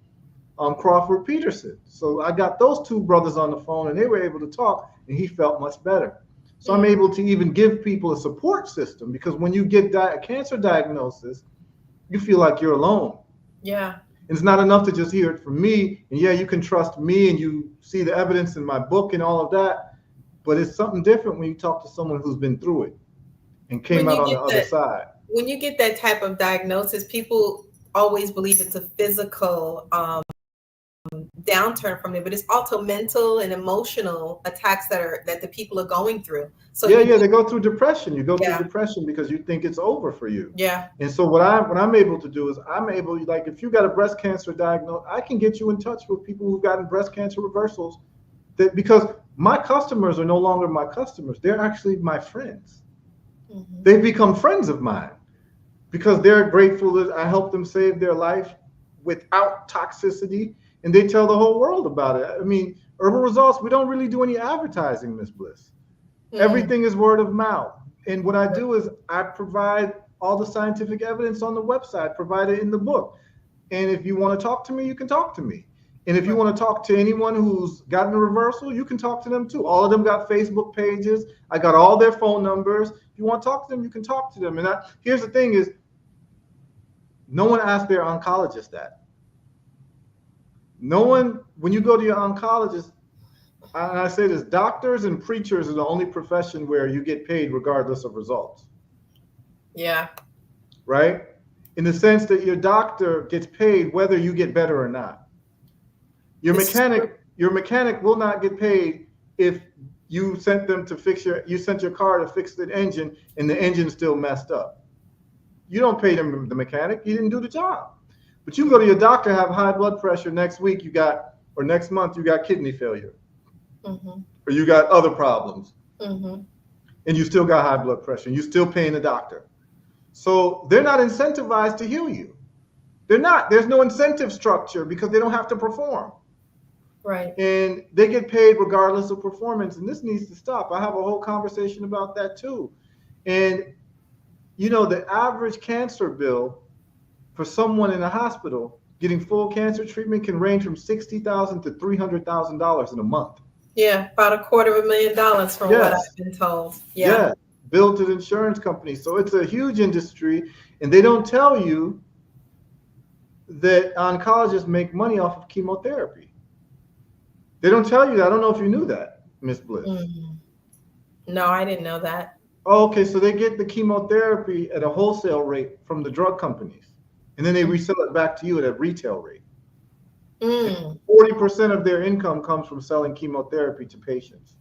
[SPEAKER 2] Crawford Peterson. So I got those two brothers on the phone, and they were able to talk, and he felt much better. So I'm able to even give people a support system because when you get a cancer diagnosis, you feel like you're alone.
[SPEAKER 1] Yeah.
[SPEAKER 2] And it's not enough to just hear it from me. And yeah, you can trust me and you see the evidence in my book and all of that. But it's something different when you talk to someone who's been through it and came out on the other side.
[SPEAKER 1] When you get that type of diagnosis, people always believe it's a physical downturn from it, but it's also mental and emotional attacks that the people are going through. So
[SPEAKER 2] they go through depression. You go through depression because you think it's over for you.
[SPEAKER 1] Yeah.
[SPEAKER 2] And so what I'm able to do is I'm able, like, if you got a breast cancer diagnosis, I can get you in touch with people who've gotten breast cancer reversals. Because my customers are no longer my customers; they're actually my friends. Mm-hmm. They've become friends of mine because they're grateful that I helped them save their life without toxicity. And they tell the whole world about it. I mean, Herbal Results, we don't really do any advertising, Ms. Bliss. Mm-hmm. Everything is word of mouth. And what I do is I provide all the scientific evidence on the website, provide it in the book. And if you want to talk to me, you can talk to me. And if you want to talk to anyone who's gotten a reversal, you can talk to them too. All of them got Facebook pages. I got all their phone numbers. If you want to talk to them, you can talk to them. And here's the thing is, no one asked their oncologist that. No one, when you go to your oncologist, and I say this, doctors and preachers are the only profession where you get paid regardless of results.
[SPEAKER 1] Yeah.
[SPEAKER 2] Right? In the sense that your doctor gets paid whether you get better or not. Your mechanic will not get paid if you sent them to you sent your car to fix the engine and the engine's still messed up. You don't pay them, the mechanic. He didn't do the job. But you can go to your doctor, have high blood pressure. Next week or next month you got kidney failure, or you got other problems, and you still got high blood pressure, and you're still paying the doctor. So they're not incentivized to heal you. They're not. There's no incentive structure because they don't have to perform.
[SPEAKER 1] Right.
[SPEAKER 2] And they get paid regardless of performance. And this needs to stop. I have a whole conversation about that too. And, the average cancer bill for someone in a hospital getting full cancer treatment can range from $60,000 to $300,000 in a month.
[SPEAKER 1] Yeah, about $250,000 from what I've been told. Yeah.
[SPEAKER 2] Billed to the insurance company. So it's a huge industry. And they don't tell you that oncologists make money off of chemotherapy. They don't tell you that. I don't know if you knew that, Miss Bliss.
[SPEAKER 1] No, I didn't know that.
[SPEAKER 2] Oh, okay, so they get the chemotherapy at a wholesale rate from the drug companies, and then they resell it back to you at a retail rate. 40% of their income comes from selling chemotherapy to patients.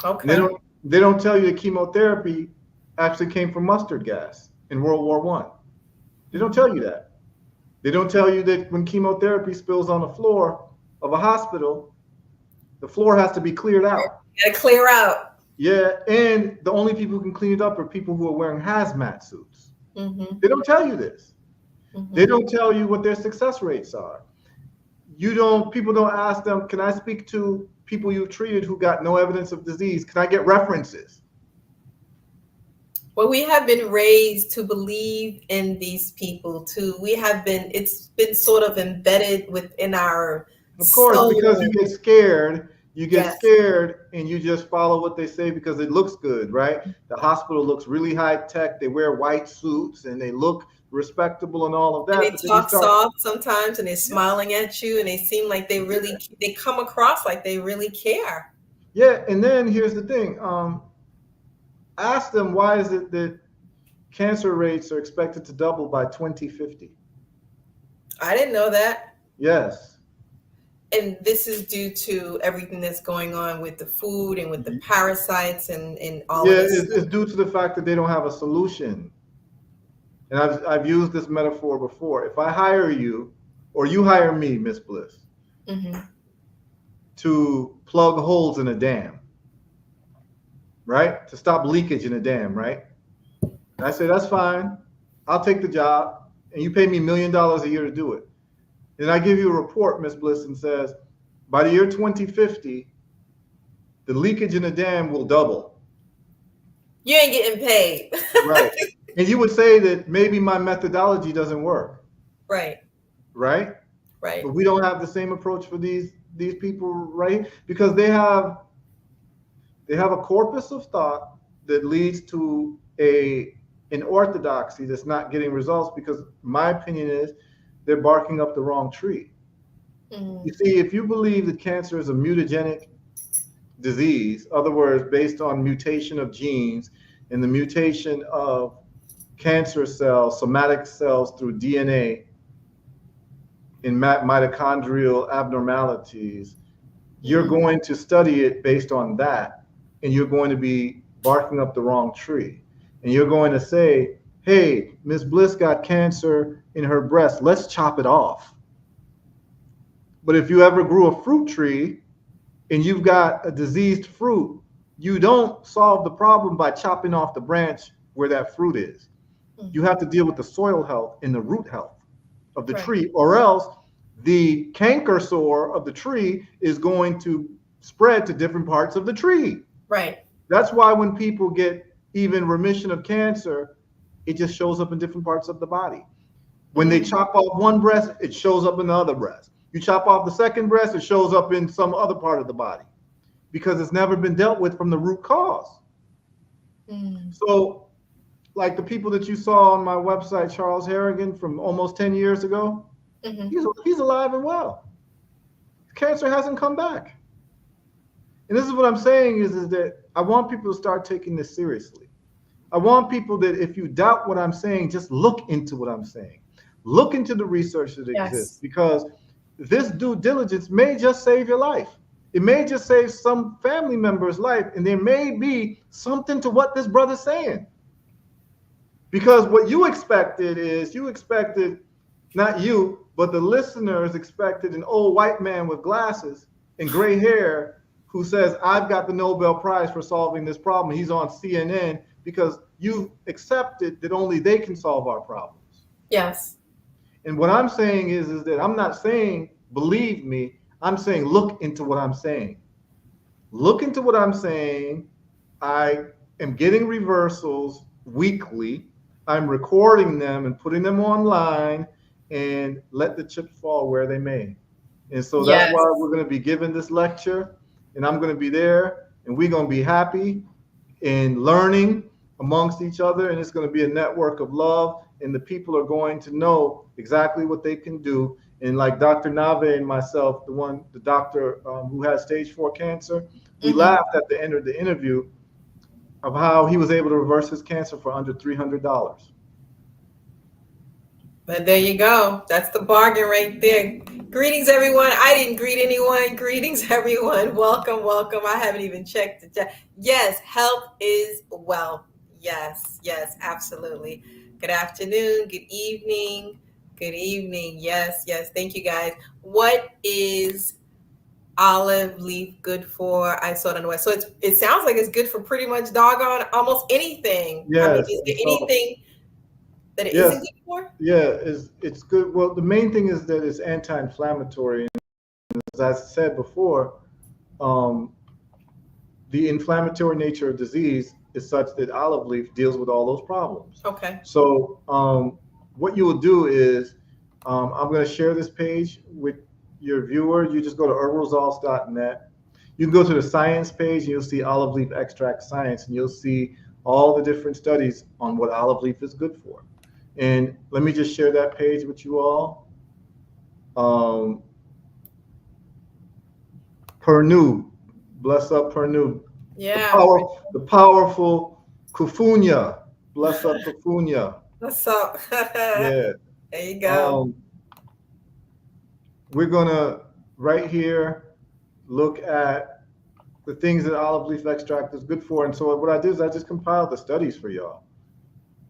[SPEAKER 1] Okay.
[SPEAKER 2] And they don't tell you that chemotherapy actually came from mustard gas in World War I. They don't tell you that. They don't tell you that when chemotherapy spills on the floor of a hospital, the floor has to be cleared out.
[SPEAKER 1] Gotta clear out.
[SPEAKER 2] Yeah, and the only people who can clean it up are people who are wearing hazmat suits. They don't tell you this. They don't tell you what their success rates are. People don't ask them, can I speak to people you've treated who got no evidence of disease? Can I get references?
[SPEAKER 1] Well, we have been raised to believe in these people too. It's been sort of embedded within our
[SPEAKER 2] Of course,
[SPEAKER 1] soul.
[SPEAKER 2] because you get scared. You get scared and you just follow what they say because it looks good, right? The hospital looks really high tech. They wear white suits and they look respectable and all of that.
[SPEAKER 1] And they talk soft sometimes and they're smiling at you and they seem like they come across like they really care.
[SPEAKER 2] Yeah, and then here's the thing. Ask them, why is it that cancer rates are expected to double by 2050?
[SPEAKER 1] I didn't know that.
[SPEAKER 2] Yes.
[SPEAKER 1] And this is due to everything that's going on with the food and with the parasites and all of this.
[SPEAKER 2] Yeah, it's due to the fact that they don't have a solution. And I've used this metaphor before. If I hire you, or you hire me, Miss Bliss, to plug holes in a dam, right? To stop leakage in a dam, right? And I say, that's fine. I'll take the job. And you pay me $1 million a year to do it. And I give you a report, Miss Bliss, and says, by the year 2050, the leakage in the dam will double.
[SPEAKER 1] You ain't getting paid.
[SPEAKER 2] Right. And you would say that maybe my methodology doesn't work.
[SPEAKER 1] Right.
[SPEAKER 2] Right?
[SPEAKER 1] Right.
[SPEAKER 2] But we don't have the same approach for these people, right? Because they have a corpus of thought that leads to an orthodoxy that's not getting results, because my opinion is they're barking up the wrong tree. You see, if you believe that cancer is a mutagenic disease, in other words, based on mutation of genes and the mutation of cancer cells, somatic cells through DNA in mitochondrial abnormalities, you're going to study it based on that, and you're going to be barking up the wrong tree. And you're going to say, hey, Miss Bliss got cancer in her breast, let's chop it off. But if you ever grew a fruit tree and you've got a diseased fruit, you don't solve the problem by chopping off the branch where that fruit is. You have to deal with the soil health and the root health of the tree, or else the canker sore of the tree is going to spread to different parts of the tree.
[SPEAKER 1] Right.
[SPEAKER 2] That's why when people get even remission of cancer, it just shows up in different parts of the body. When they chop off one breast, it shows up in the other breast. You chop off the second breast, it shows up in some other part of the body because it's never been dealt with from the root cause. So, like the people that you saw on my website, Charles Harrigan, from almost 10 years ago, he's alive and well. Cancer hasn't come back. And this is what I'm saying is that I want people to start taking this seriously. I want people that if you doubt what I'm saying, just look into what I'm saying. Look into the research that exists, because this due diligence may just save your life. It may just save some family member's life, and there may be something to what this brother's saying. Because what you expected is, not you, but the listeners expected an old white man with glasses and gray hair who says, I've got the Nobel Prize for solving this problem. He's on CNN because you accepted that only they can solve our problems.
[SPEAKER 1] Yes.
[SPEAKER 2] And what I'm saying is that I'm not saying, believe me, I'm saying, look into what I'm saying. Look into what I'm saying. I am getting reversals weekly. I'm recording them and putting them online, and let the chips fall where they may. And so that's why we're going to be giving this lecture, and I'm going to be there, and we're going to be happy and learning amongst each other, and it's going to be a network of love, and the people are going to know exactly what they can do. And like Dr. Nave and myself, the doctor who has stage 4 cancer, we laughed at the end of the interview of how he was able to reverse his cancer for under $300.
[SPEAKER 1] But there you go. That's the bargain right there. Greetings, everyone. I didn't greet anyone. Greetings, everyone. Welcome, welcome. I haven't even checked the chat. Yes, health is wealth. Yes, yes, absolutely. Good afternoon. Good evening. Good evening. Yes, yes. Thank you, guys. What is olive leaf good for? I saw it on the west. So it sounds like it's good for pretty much doggone almost anything.
[SPEAKER 2] Yes.
[SPEAKER 1] I mean, is there anything that it isn't good for?
[SPEAKER 2] Yeah, it's good. Well, the main thing is that it's anti-inflammatory. And as I said before, the inflammatory nature of disease is such that olive leaf deals with all those problems.
[SPEAKER 1] Okay.
[SPEAKER 2] So what you will do is I'm going to share this page with your viewer. You just go to herbalresults.net. You can go to the science page and you'll see olive leaf extract science, and you'll see all the different studies on what olive leaf is good for. And let me just share that page with you all. Pernu, bless up Pernu.
[SPEAKER 1] Yeah.
[SPEAKER 2] The powerful Kufunya, bless up Kufunya.
[SPEAKER 1] What's up?
[SPEAKER 2] Yeah.
[SPEAKER 1] There you go.
[SPEAKER 2] We're gonna right here look at the things that olive leaf extract is good for. And so what I did is I just compiled the studies for y'all.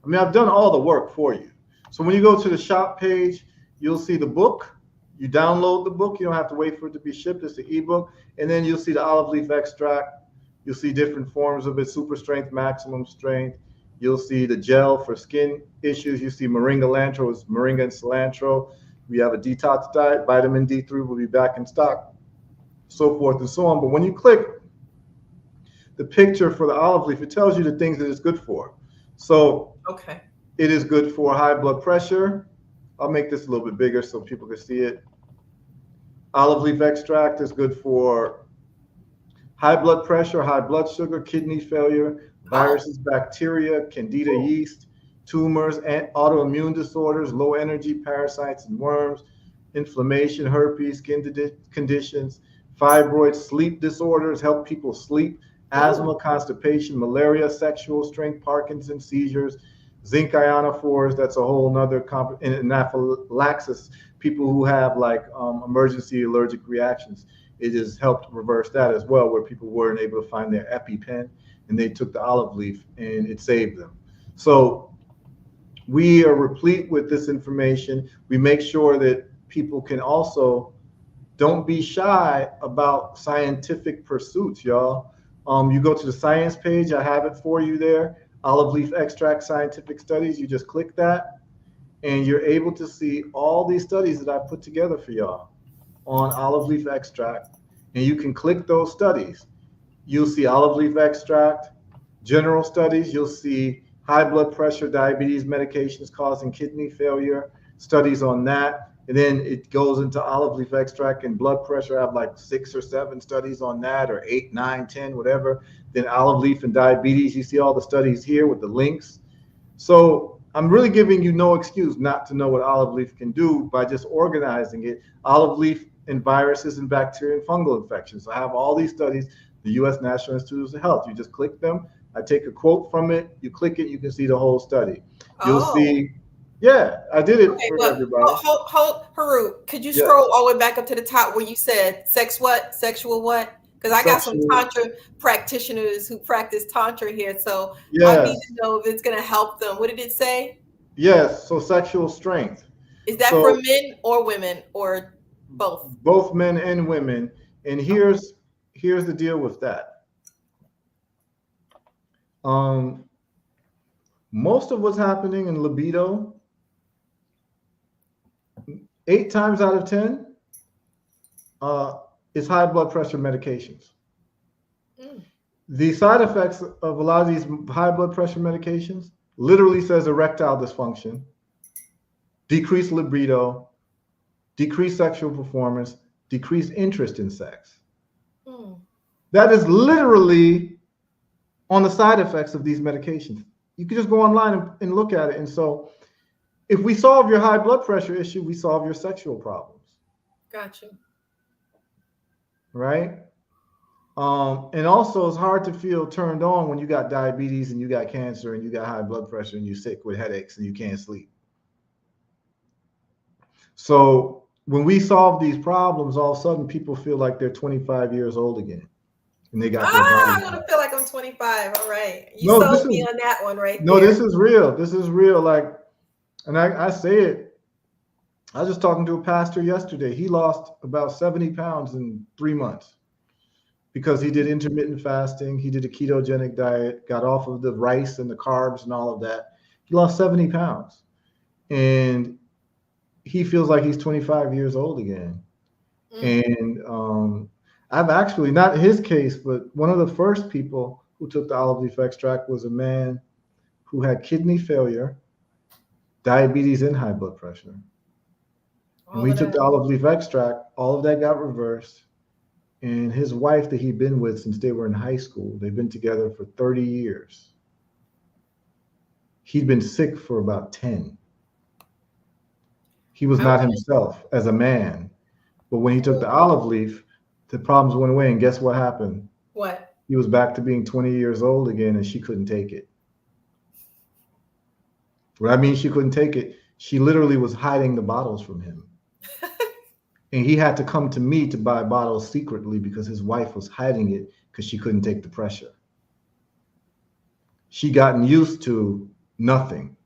[SPEAKER 2] I mean, I've done all the work for you. So when you go to the shop page, you'll see the book. You download the book. You don't have to wait for it to be shipped. It's the ebook. And then you'll see the olive leaf extract. You'll see different forms of it: super strength, maximum strength. You'll see the gel for skin issues. You see moringa cilantro is moringa and cilantro. We have a detox diet. Vitamin D3 will be back in stock, so forth and so on. But when you click the picture for the olive leaf, it tells you the things that it's good for. So
[SPEAKER 1] Okay.
[SPEAKER 2] it is good for high blood pressure. I'll make this a little bit bigger so people can see it. Olive leaf extract is good for high blood pressure, high blood sugar, kidney failure, viruses, bacteria, candida yeast, tumors, and autoimmune disorders, low energy, parasites and worms, inflammation, herpes, skin conditions, fibroids, sleep disorders, help people sleep, asthma, constipation, malaria, sexual strength, Parkinson's, seizures, zinc ionophores. That's a whole nother anaphylaxis, people who have like emergency allergic reactions. It has helped reverse that as well, where people weren't able to find their EpiPen and they took the olive leaf and it saved them. So we are replete with this information. We make sure that people can also don't be shy about scientific pursuits, y'all. You go to the science page, I have it for you there, olive leaf extract scientific studies. You just click that and you're able to see all these studies that I put together for y'all on olive leaf extract. And you can click those studies. You'll see olive leaf extract, general studies. You'll see high blood pressure, diabetes medications causing kidney failure, studies on that. And then it goes into olive leaf extract and blood pressure. I have like 6 or 7 studies on that, or 8, 9, 10, whatever. Then olive leaf and diabetes. You see all the studies here with the links. So I'm really giving you no excuse not to know what olive leaf can do by just organizing it. Olive leaf and viruses and bacteria and fungal infections. I have all these studies, the U.S. National Institutes of Health. You just click them. I take a quote from it. You click it, you can see the whole study. You'll see. Yeah, I did it for everybody.
[SPEAKER 1] Hold, Heru, could you
[SPEAKER 2] Yes.
[SPEAKER 1] scroll all the way back up to the top where you said sexual what? Because I got some Tantra practitioners who practice Tantra here, so I need to know if it's going to help them. What did it say?
[SPEAKER 2] Yes, so sexual strength.
[SPEAKER 1] Is that for men or women or both?
[SPEAKER 2] Both men and women. And here's the deal with that. Most of what's happening in libido, 8 times out of 10, is high blood pressure medications. The side effects of a lot of these high blood pressure medications literally says erectile dysfunction, decreased libido, decreased sexual performance, decreased interest in sex. That is literally on the side effects of these medications. You can just go online and look at it. And so if we solve your high blood pressure issue, we solve your sexual problems.
[SPEAKER 1] Gotcha.
[SPEAKER 2] Right? And also it's hard to feel turned on when you got diabetes and you got cancer and you got high blood pressure and you're sick with headaches and you can't sleep. So when we solve these problems, all of a sudden people feel like they're 25 years old again. And they got their body.
[SPEAKER 1] I'm gonna feel like I'm 25. All right. You sold me on that one right there.
[SPEAKER 2] No, this is real. This is real. Like, and I say it. I was just talking to a pastor yesterday. He lost about 70 pounds in 3 months because he did intermittent fasting. He did a ketogenic diet, got off of the rice and the carbs and all of that. He lost 70 pounds. And he feels like he's 25 years old again. And I've actually, not his case, but one of the first people who took the olive leaf extract was a man who had kidney failure, diabetes, and high blood pressure. And we took the olive leaf extract, all of that got reversed. And his wife that he'd been with since they were in high school, they've been together for 30 years. He'd been sick for about 10. He was not himself as a man. But when he took the olive leaf, the problems went away. And guess what happened?
[SPEAKER 1] What?
[SPEAKER 2] He was back to being 20 years old again, and she couldn't take it. What I mean, she couldn't take it. She literally was hiding the bottles from him. And he had to come to me to buy bottles secretly because his wife was hiding it because she couldn't take the pressure. She gotten used to nothing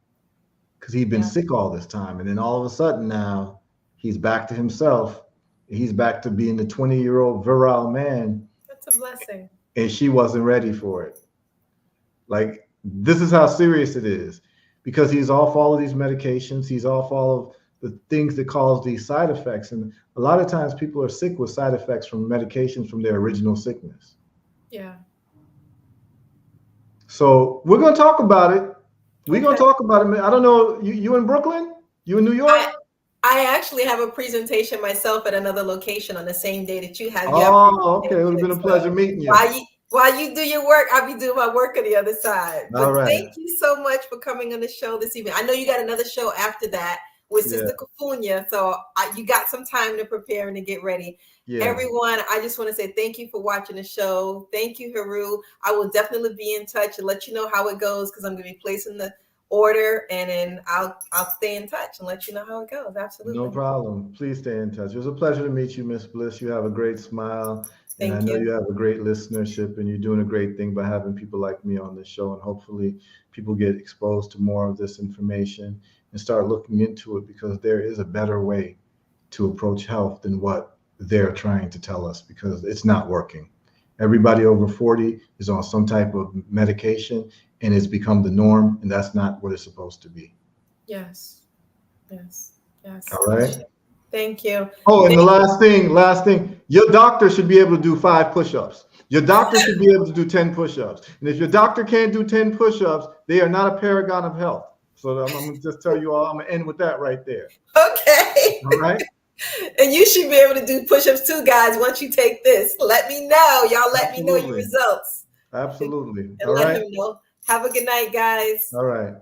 [SPEAKER 2] because he'd been sick all this time. And then all of a sudden now he's back to himself. He's back to being the 20-year-old virile man.
[SPEAKER 1] That's a blessing.
[SPEAKER 2] And she wasn't ready for it. Like, this is how serious it is because he's off all of these medications. He's off all of the things that cause these side effects. And a lot of times people are sick with side effects from medications from their original sickness.
[SPEAKER 1] Yeah.
[SPEAKER 2] So we're going to talk about it. We're going to talk about it. I don't know, you in Brooklyn? You in New York?
[SPEAKER 1] I actually have a presentation myself at another location on the same day that you have.
[SPEAKER 2] Oh, okay. It would have been a pleasure meeting you.
[SPEAKER 1] While you do your work, I'll be doing my work on the other side. But
[SPEAKER 2] all right.
[SPEAKER 1] Thank you so much for coming on the show this evening. I know you got another show after that with Sister Kafunya, so you got some time to prepare and to get ready. Yeah. Everyone, I just want to say thank you for watching the show. Thank you, Heru. I will definitely be in touch and let you know how it goes because I'm going to be placing the order, and then I'll stay in touch and let you know how it goes. Absolutely.
[SPEAKER 2] No problem. Please stay in touch. It was a pleasure to meet you, Miss Bliss. You have a great smile. And I know you have a great listenership, and you're doing a great thing by having people like me on this show. And hopefully people get exposed to more of this information and start looking into it because there is a better way to approach health than what they're trying to tell us because it's not working. Everybody over 40 is on some type of medication and it's become the norm, and that's not what it's supposed to be.
[SPEAKER 1] Yes.
[SPEAKER 2] All right.
[SPEAKER 1] Thank you.
[SPEAKER 2] Oh, and the last thing, your doctor should be able to do 5 push-ups. Your doctor should be able to do 10 push-ups. And if your doctor can't do 10 push-ups, they are not a paragon of health. So I'm going to just tell you all, I'm going to end with that right there.
[SPEAKER 1] Okay.
[SPEAKER 2] All right?
[SPEAKER 1] And you should be able to do push-ups too, guys, once you take this. Let me know. Y'all let me know your
[SPEAKER 2] Absolutely.
[SPEAKER 1] results.
[SPEAKER 2] Absolutely.
[SPEAKER 1] And
[SPEAKER 2] All
[SPEAKER 1] let
[SPEAKER 2] right.
[SPEAKER 1] him know. Have a good night, guys.
[SPEAKER 2] All right.